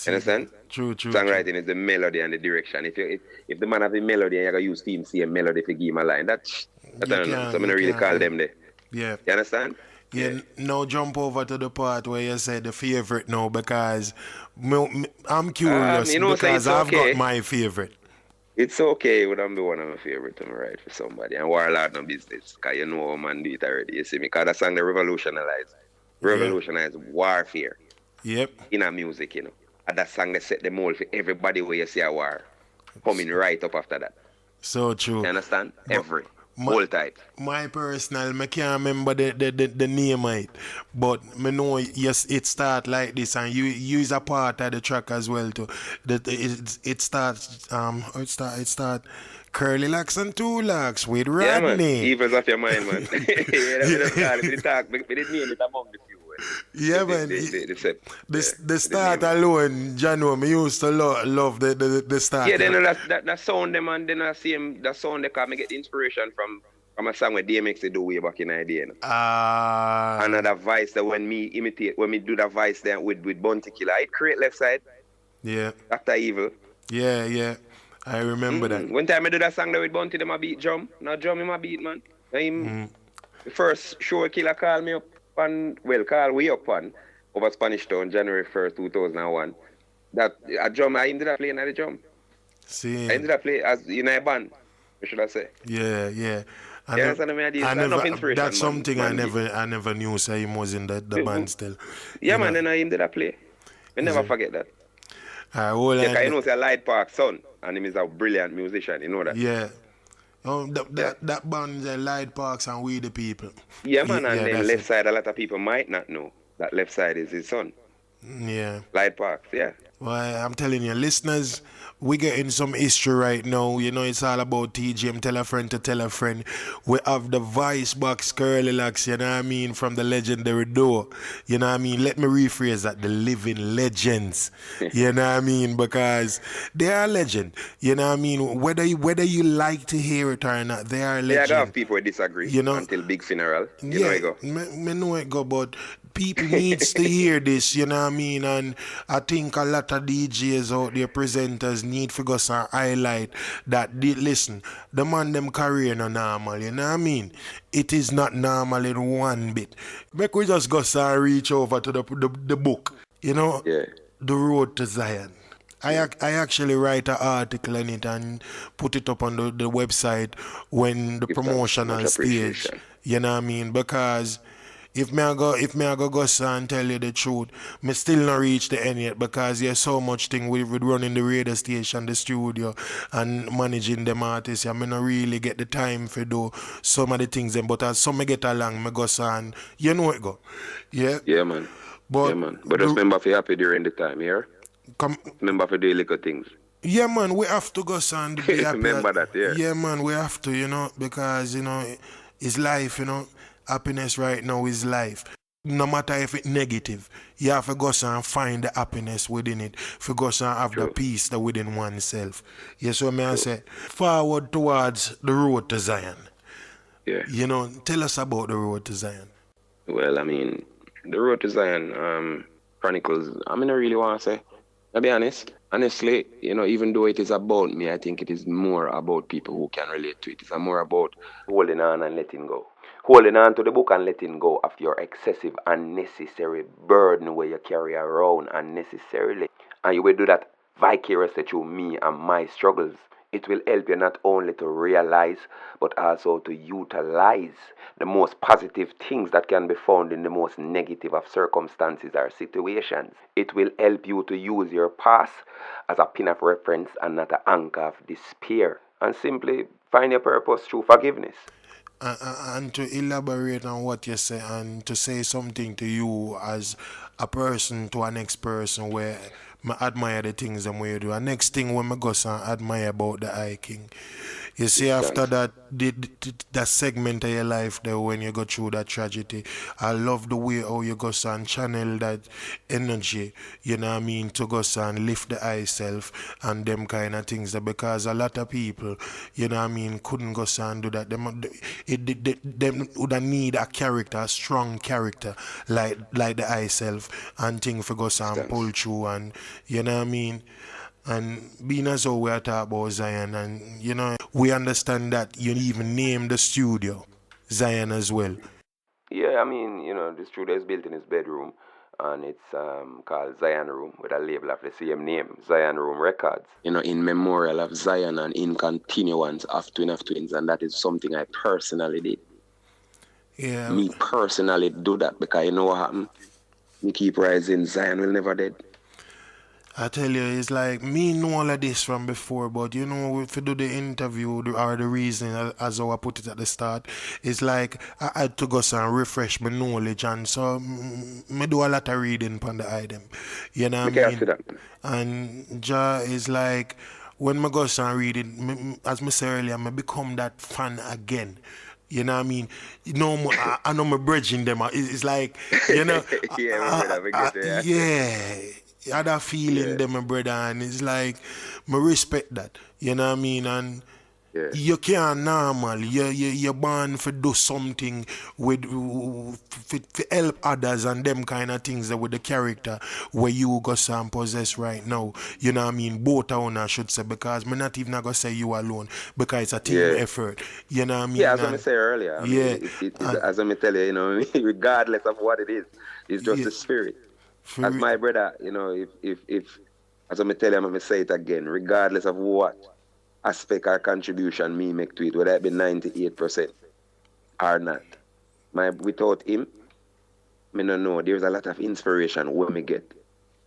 You understand? True. Songwriting is the melody and the direction. If the man have a melody and you gotta use team same melody to give him a line, that's I don't know. So I don't really call them there. Yeah. You understand? Yeah. Now jump over to the part where you said the favorite now, because I'm curious because I've got my favorite. It's okay when I'm the one of my favorite to write for somebody. And Warlord no business. Because you know how man do it already. You see me? Because that song they revolutionize warfare. Yep. In a music, And that song they set the mold for everybody where you see a war coming right up after that. So true. You understand? Whole type. My personal, I can't remember the name of it, but I know yes, it start like this, and you use a part of the track as well too. It starts Curly Loxx and 2 Loxx with Rodney. Yeah, man. Evils of your mind, man. We didn't name it among the few. Yeah, man. The start alone, Jano, me used to love the start. Yeah, then that sound them, and then I see him, that sound they come, me get inspiration from a song where DMX they do way back in the day. Another voice that when me do that voice there with Bunty Killer, it create left side. Yeah. After Evil. Yeah. I remember that. One time I do that song there with Bunty, them a beat drum. Now drum him a beat, man. The first show Killer called me up. Call we up on over Spanish Town, January 1st, 2001. That a drum, I ended up playing at the drum. See. I ended up playing as in a band, what should I say? Yeah. That's something I never knew, so he was in the band still. Yeah, man, then I ended up play. I never forget that. You know, say Light Park son, and him is a brilliant musician, you know that? Yeah. That band is Light Parks and We the People. Yeah, man, and then left side, a lot of people might not know that left side is his son. Yeah. Light Parks, yeah. Well, I'm telling you, listeners, we getting some history right now. It's all about TGM, tell a friend to tell a friend. We have the Vice Box Curly Loxx, from the legendary duo. Let me rephrase that, the living legends. Because they are legend. Whether you like to hear it or not, they are legend. Yeah, I don't have people who disagree until big funeral. You know it go. Me know it go, but people needs to hear this, And I think a lot of DJs out there, presenters, need for us to highlight that, listen, the man them career no normal, It is not normal in one bit. Make we just go and reach over to the book, Yeah. The Road to Zion. I actually write an article in it and put it up on the website when the promotional stage. Because if me go and tell you the truth, me still not reach the end yet, because there's so much thing with running the radio station, the studio, and managing them artists. I not really get the time for do some of the things them, but as some me get along, me go and it go. Yeah. Yeah, man. But just remember to be happy during the time, here. Remember to do little things. Yeah, man, we have to go and be happy. Remember that, yeah. Yeah, man, we have to, because it's life, Happiness right now is life. No matter if it's negative, you have to go and find the happiness within it. For go and have the peace that within oneself. Yes, what I say. Forward towards the road to Zion. Yeah. You know, tell us about the road to Zion. Well, I mean, the Road to Zion Chronicles, I mean, I really want to say, I'll be honest. Honestly, even though it is about me, I think it is more about people who can relate to it. It's more about holding on and letting go. Holding on to the book and letting go of your excessive, unnecessary burden where you carry around unnecessarily. And you will do that vicariously through me and my struggles. It will help you not only to realize, but also to utilize the most positive things that can be found in the most negative of circumstances or situations. It will help you to use your past as a pin of reference and not an anchor of despair. And simply find your purpose through forgiveness. And to elaborate on what you say and to say something to you as a person to a next person where I admire the things them way you do. And next thing when I go and admire about the hiking. You see, Yes, after thanks. that, that segment of your life there when you go through that tragedy, I love the way how you go and channel that energy, you know what I mean, to go and lift the eye self and them kind of things there because a lot of people, you know what I mean, couldn't go and do that. Them would need a character, a strong character like the eye self and thing for go Yes, and pull thanks. through and you know what I mean. And being as how we are talking about Zion, and you know, we understand that you even name the studio Zion as well. Yeah, I mean, the studio is built in his bedroom, and it's called Zion Room with a label of the same name, Zion Room Records. In memorial of Zion and in continuance of Twin of Twins, and that is something I personally did. Yeah, Me personally do that because you know what happened? Me keep rising, Zion will never dead. I tell you, it's like me know all of this from before, but you know, if you do the interview or the reason, as how I put it at the start, it's like I had to go and refresh my knowledge, and so me do a lot of reading on the item. You know what I Me can't see mean? that. And Ja is like when I go and read it, as I said earlier, I become that fan again. You know what I mean? I know my bridging them. It's like, Yeah, my brother, we get there. yeah, had a feeling Yeah, them, my brother, and it's like, me respect that. You know what I mean? And yeah, you can't normal. You're born for do something with for help others and them kind of things that with the character where you go and possess right now. You know what I mean? Both of I should say because me not even gonna say you alone because it's a team yeah. effort. You know what I Yeah, mean? as I And said earlier, I mean, yeah, it and as I tell you, regardless of what it is, it's just yeah, the spirit. for As re- my brother, if as I tell you, I'm gonna say it again, regardless of what aspect or contribution me make to it, whether it be 98% or not, without him, me no know. There's a lot of inspiration when me get.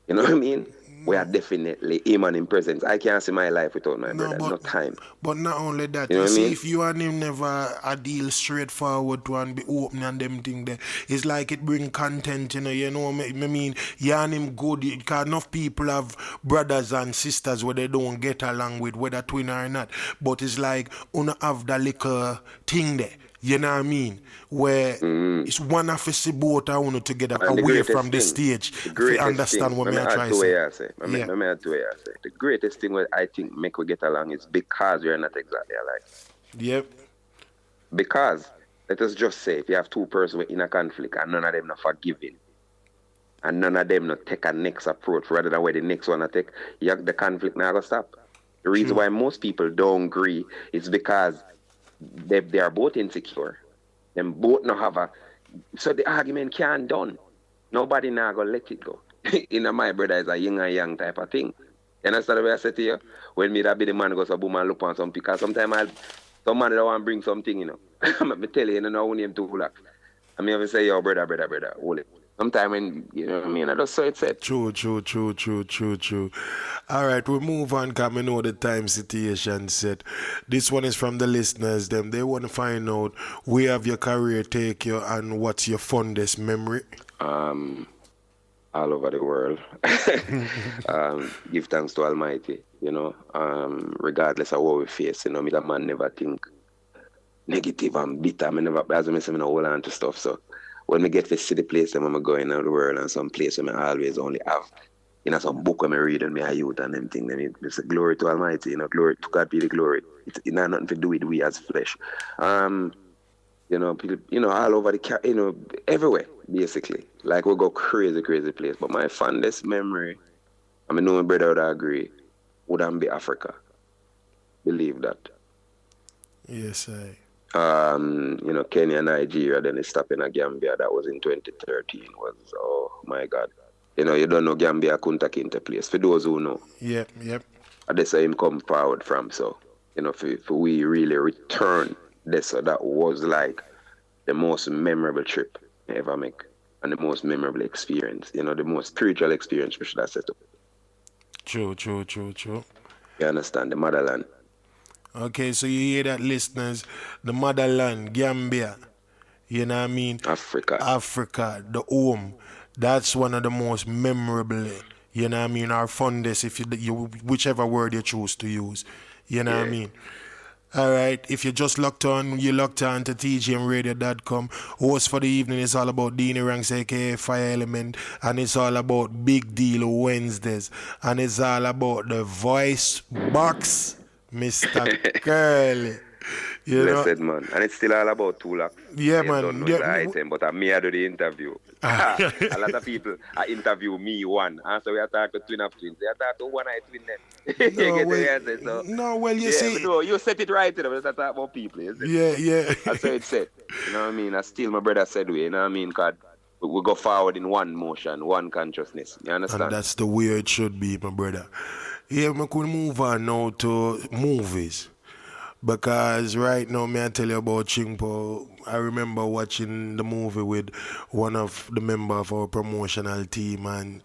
You know what I mean? We are definitely him and in presence. I can't see my life without my no, brother. No time. but not only that, You know you what I see, mean? if you and him never a deal straightforward to and be open and them thing there, it's like it bring content, I mean, you and him good, because enough people have brothers and sisters where they don't get along with, whether twin or not, but it's like, you have that little thing there, you know what I mean, where Mm-hmm. it's one of us both I want together And away from the stage, the if you greatest understand thing, what let me me I add try to to what say. I say. Yeah. Let me add to what I say. The greatest thing what I think make we get along is because we are not exactly alike. Yep. Because let us just say if you have two persons in a conflict and none of them not forgiving and none of them not take a next approach rather than where the next one take, the conflict now gonna stop. The reason True. why most people don't agree is because they are both insecure. Them both not have a so the argument can't done. Nobody now gonna let it go. My brother is a yin and yang type of thing. You understand what I say to you? When me that be the man goes a boom and look on some because sometimes some man don't want to bring something, I'm tell you, no name too Loxx. I mean, I say, yo, brother, hold it. Sometimes when, you know what I mean, I just saw it said. True. All right, we move on. Come know the time situation set. This one is from the listeners. Them they want to find out where have your career take you and what's your fondest memory. Um, all over the world. Give thanks to Almighty, regardless of what we face, me that man never think negative and bitter. Me never, as I say, me no hold on to stuff. So when me get to see the place I'm going out of the world and some place where I always only have, some book when I read and me a youth and them thing, then it's a glory to Almighty, glory to God be the glory. It not nothing to do with we as flesh. Um, You know, people, all over everywhere, basically. Like, we'll go crazy, crazy place. But my fondest memory, I mean, no my brother would agree, wouldn't be Africa. Believe that. Yes, I. Kenya, Nigeria, then it stopped in Gambia. That was in 2013. Oh my God. You don't know Gambia, Kunta Kinte place. For those who know, Yep. that's where him come forward from. So, if we really return this, so that was like the most memorable trip I ever make, and the most memorable experience, the most spiritual experience we should have set up. True. You understand? The motherland. Okay, so you hear that, listeners? The motherland, Gambia. You know what I mean? Africa. Africa, the home. That's one of the most memorable, you know what I mean, or fondest, if you whichever word you choose to use. You know what I mean? All right, if you just locked on, you locked on to tgmradio.com. Host for the evening is all about Dini Ranks, aka Fire Element, and it's all about Big Deal Wednesdays, and it's all about the voice box, Mr. Curly. Blessed man. And it's still all about Loxx. Yeah, You man. don't know the item, but me I do the interview. A lot of people interview me one. And so we are talking to twin of twins. They are talking to one-eye twin then. You see. No, you set it right, but I talk about people. Yeah. That's how it's set. You know what I mean? I still my brother said we, you know what I mean? Because we go forward in one motion, one consciousness. You understand? And that's the way it should be, my brother. Yeah, we could move on now to movies. Because right now, may I tell you about Chingpo. I remember watching the movie with one of the members of our promotional team, and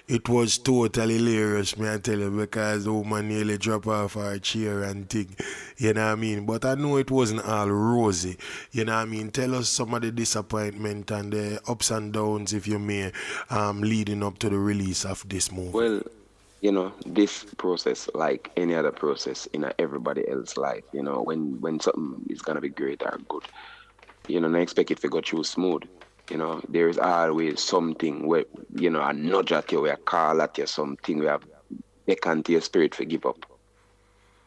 it was totally hilarious, may I tell you, because the woman nearly dropped off her chair and thing, you know what I mean? But I know it wasn't all rosy, you know what I mean? Tell us some of the disappointment and the ups and downs, if you may, leading up to the release of this movie. Well, this process, like any other process in everybody else's life, when something is going to be great or good, not expect it to go through smooth. There's always something where, a nudge at you, where a call at you, something where beckon to your spirit to give up.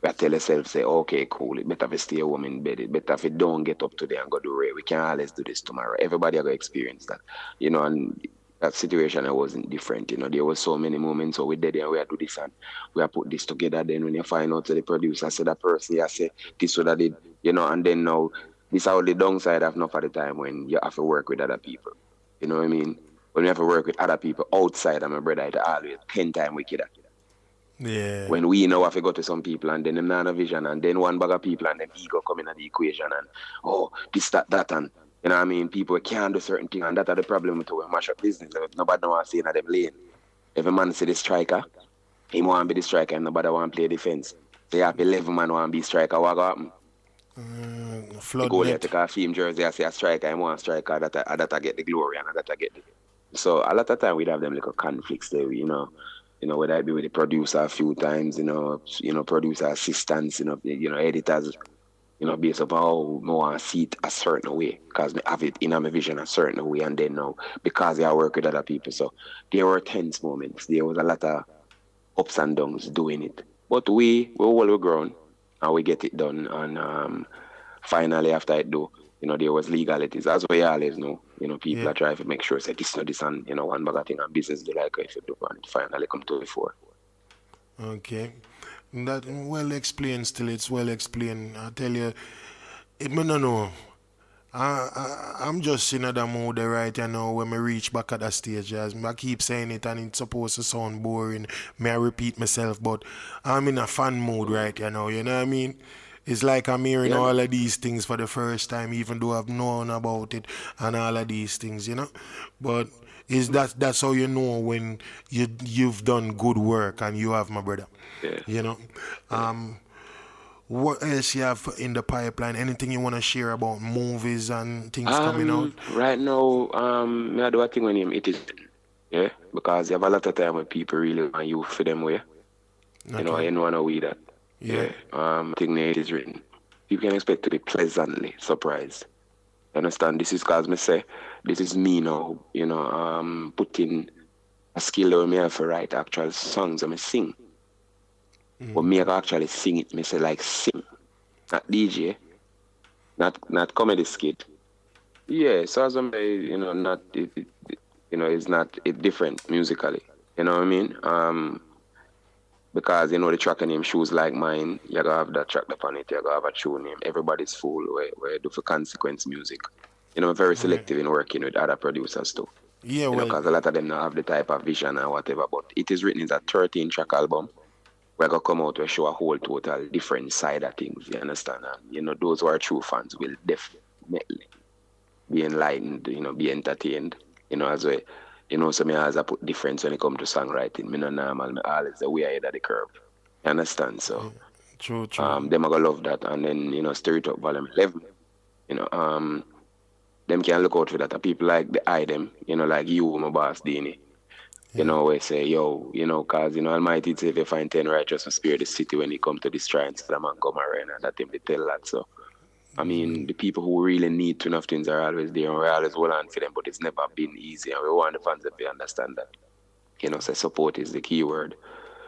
Where tell yourself, say, okay, cool, it better if you stay home in bed, it better if you don't get up today and go do it. We can't always do this tomorrow. Everybody are going to experience that, and that situation, I wasn't different. There was so many moments so we did it and we had to do this and we have put this together. Then when you find out to the producer, say that person, I say this what I did, and then now this is how the downside of enough of the time when you have to work with other people. You know what I mean? When you have to work with other people outside of my brother, it's always 10 times wickeder. Yeah. When we know have to go to some people and then them not a vision and then one bag of people and then ego come in at the equation and this, that and you know what I mean? People can't do certain things, and that's the problem with we mash up business. Nobody want to see in them lane. If a man say the striker, he want to be the striker and nobody want to play defense. So you have 11 man want to be striker, what go happen? Flood the goalie take a film jersey, I say a striker, I want a striker, that I get the glory and that I get the... So a lot of time we'd have them little conflicts there, whether it be with the producer a few times, producer assistants, editors, based on how I want to see it a certain way, because I have it in my vision a certain way, and then now, because I work with other people, so there were tense moments, there was a lot of ups and downs doing it, but we're well grown, and we get it done, and finally after it do, there was legalities, as we always know, people are trying to make sure, say this, and, one bag of thing, and business they like if you do, and it finally come to the fore. Okay. That well explained still, it's well explained. I tell you, no. I'm just in that mood right now when I reach back at that stage. As I keep saying it and it's supposed to sound boring. May I repeat myself, but I'm in a fan mood right now, you know what I mean? It's like I'm hearing all of these things for the first time, even though I've known about it and all of these things, But that's how you know when you've done good work and you have, my brother. Yeah. What else you have in the pipeline? Anything you want to share about movies and things coming out? Right now, I do a thing when it is, because you have a lot of time when people really want you for them way. Okay. You know how we that. Yeah. Thing it is written. You can expect to be pleasantly surprised. You understand? This is because me say, this is me now, putting a skill that me have to write actual songs and me sing. But me I can actually sing it, me say like sing. Not DJ, not comedy skit, Yeah, so as I'm saying, not it's not it different musically. You know what I mean? Because the track name Shoes Like Mine, you gotta have that track upon it, you gotta have a tune name. Everybody's fool where do for consequence music. I'm very Yeah, selective in working with other producers too. yeah, well, Because a lot of them don't have the type of vision or whatever. But it is written as a 13 track album. We're gonna come out to show a whole total different side of things, you understand? And those who are true fans will definitely be enlightened, be entertained, as well. So me always I put difference when it comes to songwriting. Me not normal, me always the way ahead of the curve. You understand? So true, true. them I gonna love that, and then Stir It Up Volume 11. You know, them can look out for that. And people like the eye them, like you, my boss, Dini. Yeah, We say, yo, cause Almighty say if you find 10 righteous and spare the city when it come to this trying, so the man come around and that them they tell that. So I mean, the people who really need to enough things are always there, and we always hold on for them, but it's never been easy, and we want the fans to understand that. Say support is the key word.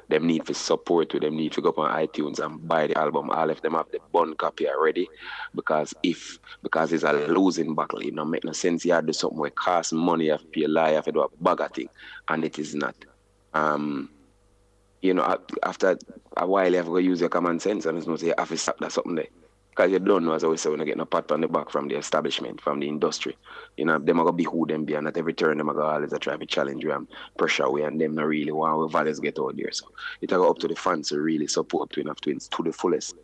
Them need for support to them need to go up on iTunes and buy the album. All of them have the bun copy already. Because it's a losing battle, it don't make no sense. You have to do something where cost money, you have to pay a lie, you have to do a bag of thing. And it is not. Um, after a while you have to use your common sense and it's not say you have to stop that something there. Because you don't know, as I always say, when you get no pat on the back from the establishment, from the industry. Them are going to be who them be, and at every turn, them are going to always try to challenge you and pressure we, and them not really want our values get out there. So it's up to the fans to really support Twin of Twins to the fullest,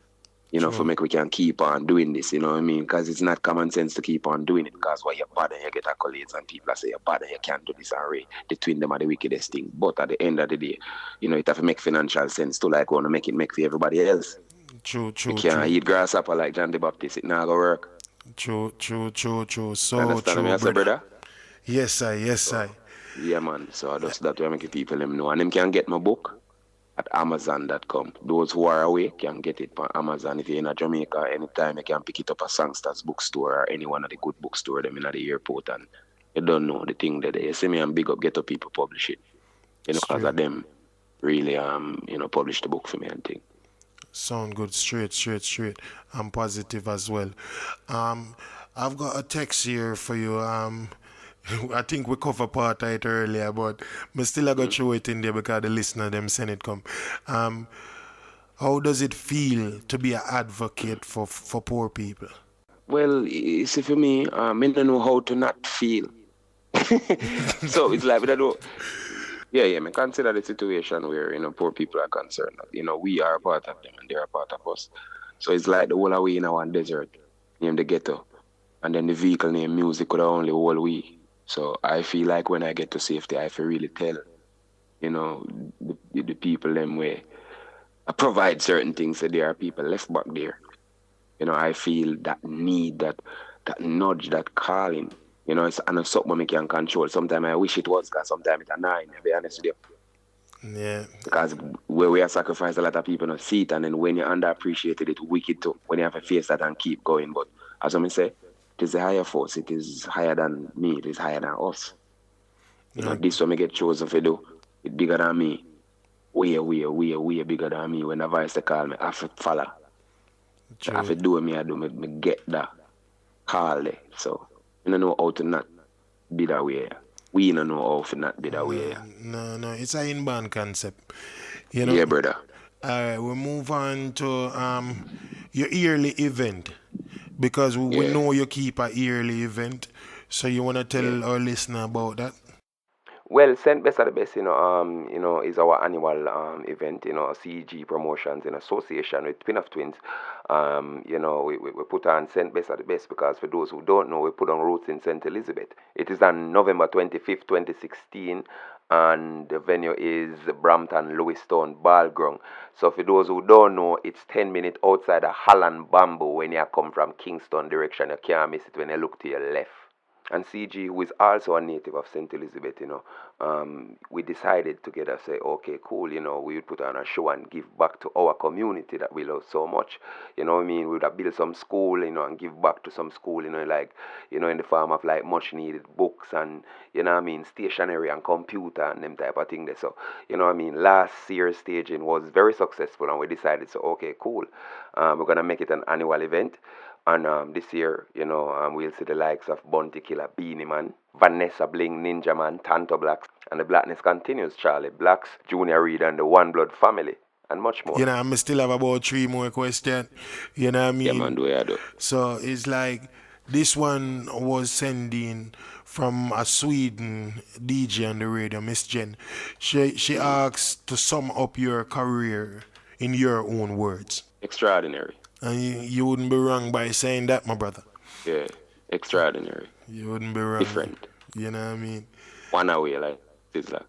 for true, make we can keep on doing this, you know what I mean? Because it's not common sense to keep on doing it, because why you're bad and you get accolades and people say you're bad and you can't do this and Ray. The twin them are the wickedest thing. But at the end of the day, it have to make financial sense to like want to make it make for everybody else. true, You true, can't true, eat grasshopper like John the Baptist. It not gonna work. true, true, true, true. You So understand me, true, I say, brother. brother? Yes, I, yes, So, I. yeah, man. So just that way I make people them know. And them can get my book at Amazon.com. Those who are away can get it on Amazon. If you're in Jamaica, anytime you can pick it up at Songsters bookstore or any one of the good bookstore them in the airport. And you don't know the thing that you see me and big up Ghetto People publish it. Because Straight. of them really publish the book for me and thing. Sound good. Straight, straight, straight. I'm positive as well. Um, I've got a text here for you. I think we cover part of it earlier, but me still I got Mm. throw it in there because the listener them send it come. Um, how does it feel to be an advocate for poor people? Well, you see, for me, I don't know how to not feel. So it's like, I don't, yeah, yeah, I consider the situation where, poor people are concerned. We are a part of them and they're a part of us. So it's like the whole away in our desert, named the ghetto. And then the vehicle named music could only whole we. So I feel like when I get to safety, I feel really tell, the people them way. I provide certain things so there are people left back there. I feel that need, that nudge, that calling. And it's something I can control. Sometimes I wish it was, because sometimes it's a nine, to be honest with you. Yeah, Because where we have sacrificed a lot of people not see it, and then when you're underappreciated, it's wicked too. When you have to face that and keep going. But as I say, it is a higher force. It is higher than me. It is higher than us. yeah, This one I get chosen for do. It's bigger than me. Way bigger than me. When the voice they call me, I have to follow. I have true. to do what I do. Me get that call there. So, I don't know how to not be that way. We don't know how to not be that way. No, no, no. It's an inbound concept. You know. Yeah, brother. All right, we move on to your yearly event because we Yeah, know you keep a yearly event. So you wanna yeah. tell our listener about that? Well, Saint Best at the Best, is our annual event, CG Promotions in association with Twin of Twins. We put on Saint Best at the Best because for those who don't know, we put on roots in St. Elizabeth. It is on November 25th, 2016, and the venue is Brampton Lewiston Ballground. So for those who don't know, it's 10 minutes outside of Holland Bamboo when you come from Kingston direction. You can't miss it when you look to your left. And CG, who is also a native of St. Elizabeth, we decided together, say, okay, cool, we would put on a show and give back to our community that we love so much. You know what I mean? We would have built some school, and give back to some school, like, in the form of like much needed books and, stationery and computer and them type of thing there. So, last year's staging was very successful and we decided, so, okay, cool. We're going to make it an annual event. And this year, we'll see the likes of Bounty Killer, Beanie Man, Vanessa Bling, Ninja Man, Tanto Blacks, and the blackness continues, Charlie Blacks, Junior Reed, and the One Blood family, and much more. You know, I still have about 3 more questions. You know what I Yeah, man, mean? do I do? So it's like this one was sending from a Sweden DJ on the radio, Miss Jen. She asked to sum up your career in your own words. Extraordinary. And you wouldn't be wrong by saying that, my brother. Yeah, extraordinary. You wouldn't be wrong. Different. You know what I mean? One away, like, it's like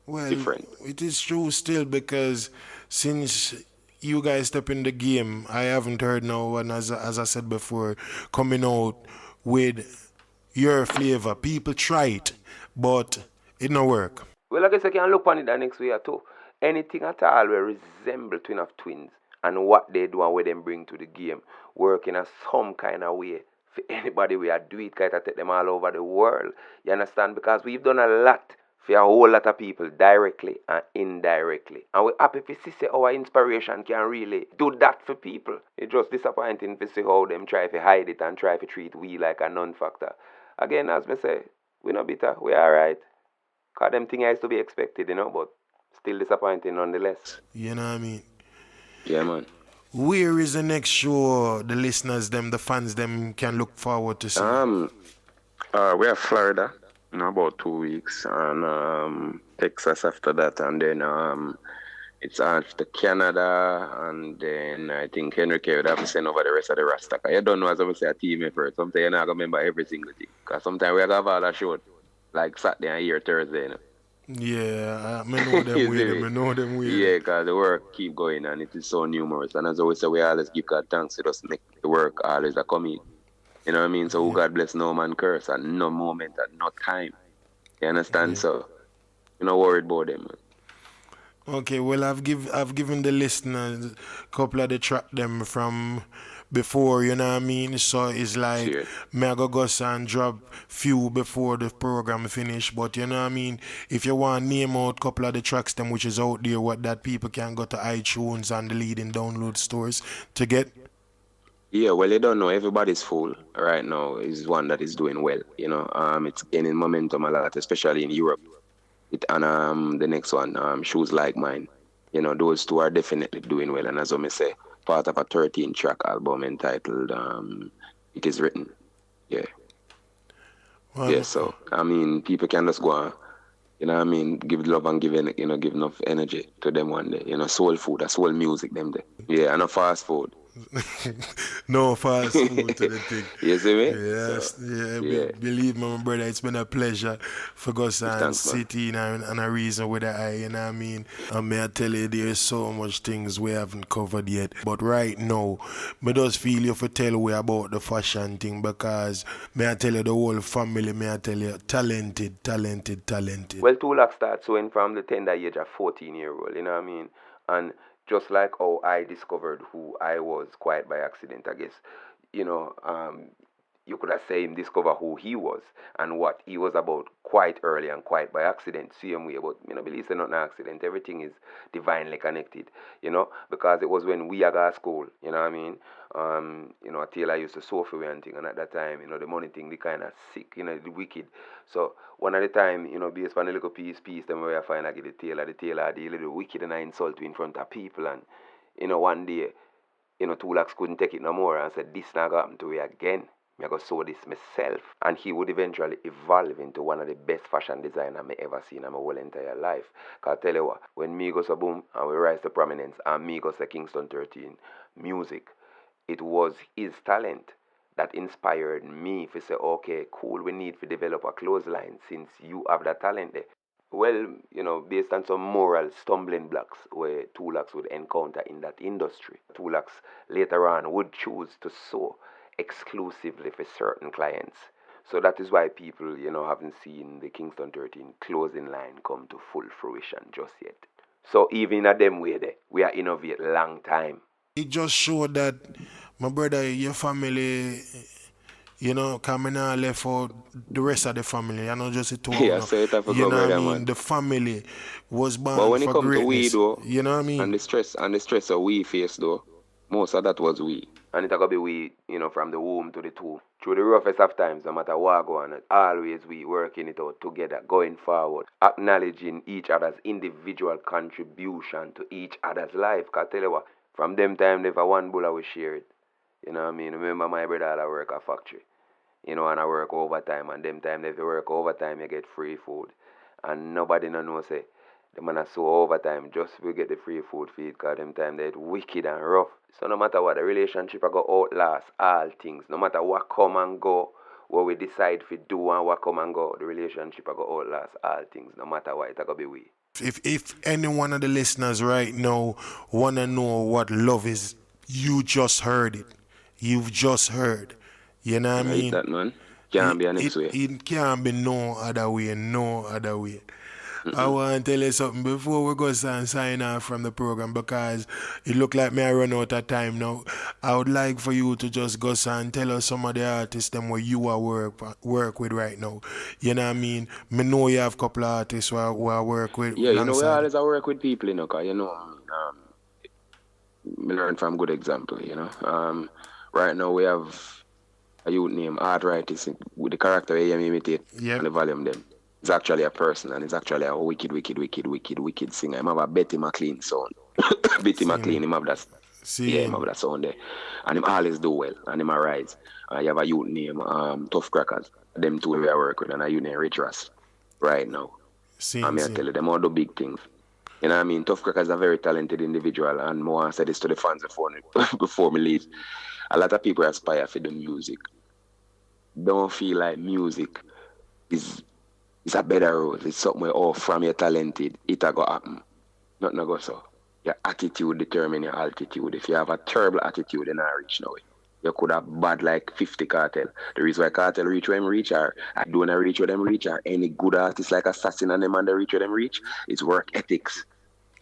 Well, different. it is true still because since you guys step in the game, I haven't heard no one, as I said before, coming out with your flavor. People try it, but it no work. Well, I guess I can look on it the next way too. Anything at all will resemble twin of twins and what they do and what they bring to the game, working in some kind of way. For anybody we are do it, kind of take them all over the world. You understand? Because we've done a lot for a whole lot of people, directly and indirectly. And we're happy to see our inspiration can really do that for people. It's just disappointing to see how them try to hide it and try to treat we like a non-factor. Again, as me say, we no bitter, we alright. Cause them thing is to be expected, but still disappointing nonetheless. You know what I mean? Yeah, man. Where is the next show the listeners, them, the fans, them can look forward to see? We are Florida in about 2 weeks, and Texas after that, and then it's after Canada, and then I think Henry K would have to send over the rest of the Rasta. You don't know, as I say, a team effort. Sometimes you're not going to remember every single thing. Because sometimes we have all a show, like Saturday and here Thursday. Yeah, I know them with I know them with Yeah, because the work keep going and it is so numerous. And as always say, we always give God thanks to just make the work always a coming. You know what I mean? So God bless no man curse at no moment, at no time. You understand? Yeah. So you're not worried about them, man. Okay, well I've given the listeners a couple of the track them from before, you know what I mean? So it's like me I go and drop few before the program finish, but you know what I mean? If you want to name out a couple of the tracks them which is out there, what that people can go to iTunes and the leading download stores to get. Yeah, well, you don't know. Everybody's full right now. Is one that is doing well. It's gaining momentum a lot, especially in Europe. And the next one, Shoes Like Mine. Those two are definitely doing well. And as I say, part of a 13-track album entitled It Is Written. Yeah. Wow. Yeah, so, people can just go on, give love and give enough energy to them one day. Soul food, soul music them day. Yeah, and a fast food. No fast food to the thing. You see me? Yes, so, yeah. Believe me, my brother, it's been a pleasure for us and City and a reason with the eye, you know what I mean? And may I tell you, there's so much things we haven't covered yet. But right now, me just feel you for tell we about the fashion thing because may I tell you the whole family, may I tell you, talented. Well, Loxx starts when from the tender age of 14-year-old, you know what I mean? And just like how I discovered who I was quite by accident, I guess, you could have said him discover who he was and what he was about quite early and quite by accident, same way. But I believe it's not an accident. Everything is divinely connected, because it was when we got school, you know what I mean? Taylor used to sew for and thing, and at that time, the money thing, the kind of sick, the wicked. So one at a time, based on a little piece, then we find I get the Taylor, the little wicked and I insult in front of people. And, one day, Loxx couldn't take it no more and said, this not going to happen to me again. I go sew this myself. And he would eventually evolve into one of the best fashion designers I ever seen in my whole entire life. Because I tell you what, when me goes a boom and we rise to prominence and me goes to Kingston 13 music, it was his talent that inspired me to say, okay, cool, we need to develop a clothesline since you have that talent there. Well, based on some moral stumbling blocks where Loxx would encounter in that industry, Loxx later on would choose to sew exclusively for certain clients. So that is why people, haven't seen the Kingston 13 clothing line come to full fruition just yet. So even at them way there, we are innovate long time. It just showed that, my brother, your family, coming out left for the rest of the family. I know just it all. Yeah, say it for you know brother, what I mean? Man. The family was born but when for it comes greatness. to we though, you know what I mean? And the stress of we face though, Most of that was we. And it gotta be we, from the womb to the tomb. Through the roughest of times, no matter what go on, always we working it out together, going forward, acknowledging each other's individual contribution to each other's life. Cause I tell you what, from them time, never one bullet we share it. You know what I mean? Remember my brother I work at factory. And I work overtime, and them time if you work overtime you get free food. And nobody no know say the man are so overtime just to get the free food feed, cause them time they wicked and rough. So no matter what, the relationship I go outlast all things. No matter what come and go, what we decide to do and what come and go, the relationship I go outlast all things. No matter what, it I go be we. If any one of the listeners right now wanna know what love is, you just heard it. You've just heard. You know what I Right mean? that man. Can't be a next way. It can't be no other way, no other way. I want to tell you something before we go and sign off from the program, because it look like me I run out of time now. I would like for you to just go and tell us some of the artists them where you are work with right now. You know what I mean? Me know you have a couple of artists who I work with Yeah, we alongside. always I work with people, cause me learn from good example, right now we have a youth named Arthritis with the character I am imitate Yep. and the volume them. It's actually a person and it's actually a wicked singer. Him have a Betty McLean sound. Betty McLean, him have that him have that sound there. And him always do well and him a rise. You have a youth named Tough Crackers. Them two we are working and a youth named Rich Ross right now. I tell you, them all do big things. You know what I mean? Tough Cracker is a very talented individual, and I want to say this to the fans before me leave. A lot of people aspire for the music. Don't feel like music is a better road. It's something where, from you're talented, it a go happen. Nothing go so. Your attitude determine your altitude. If you have a terrible attitude, then I reach nowhere. You could have bad like 50 Cartel. The reason why Cartel reach where them reach are, I don't reach where them reach are. Any good artist like Assassin and them and they reach where them reach, it's work ethics.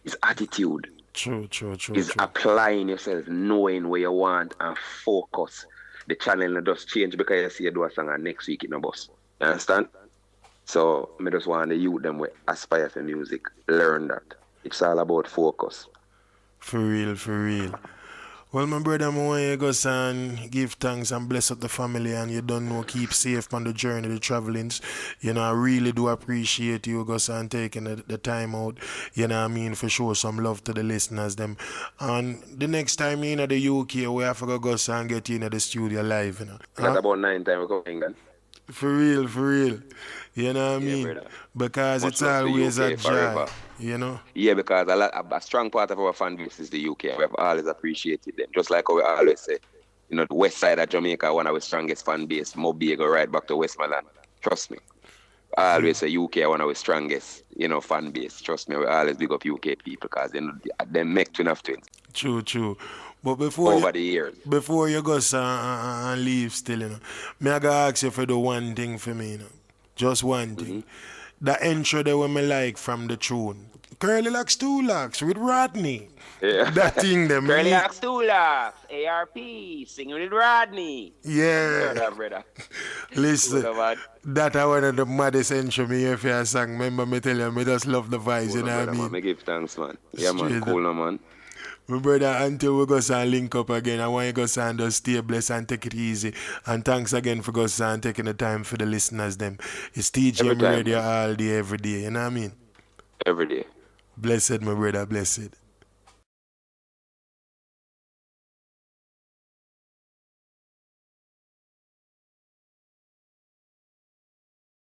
It's attitude. True. It's applying yourself, knowing where you want and focus. The channel just change because you see you do a song and next week it no bus. You understand? So I just want the youth them we aspire for music. Learn that. It's all about focus. For real. Well, my brother, I want you to go and give thanks and bless up the family, and you don't know, keep safe on the journey, the travelings. I really do appreciate you go and taking the time out, you know what I mean, for sure some love to the listeners them. And the next time you're in the UK, we have to go and get you in the studio live, That's about 9 times we go to England. For real. You know what I mean? Brother. Because Much it's love to always a UK forever. joy, Yeah, because a strong part of our fan base is the UK. We have always appreciated them. Just like how we always say, the west side of Jamaica, one of our strongest fan base. Moby go right back to Westmoreland. Trust me. I always say UK one of our strongest, fan base. Trust me, we always big up UK people because they make twin of twins. True. But before over the years. Before you go and leave still, me I gotta ask you for the one thing for me, Just one thing. The intro that we me like from the tune. Curly Locks 2 Locks with Rodney. Yeah. That thing them. Curly Locks 2 Locks, ARP, singing with Rodney. Yeah. Brother. Listen, that I one of the maddest intro me hear for a song. Remember me tell you, me just love the vibes, you know what I mean? Man, me give thanks, man. Yeah, man, cool, no, man. My brother, until we go and link up again, I want you to go and just stay blessed and take it easy. And thanks again for going and taking the time for the listeners them. It's TGM Radio all day, every day, you know what I mean? Every day. Blessed, my brother, blessed.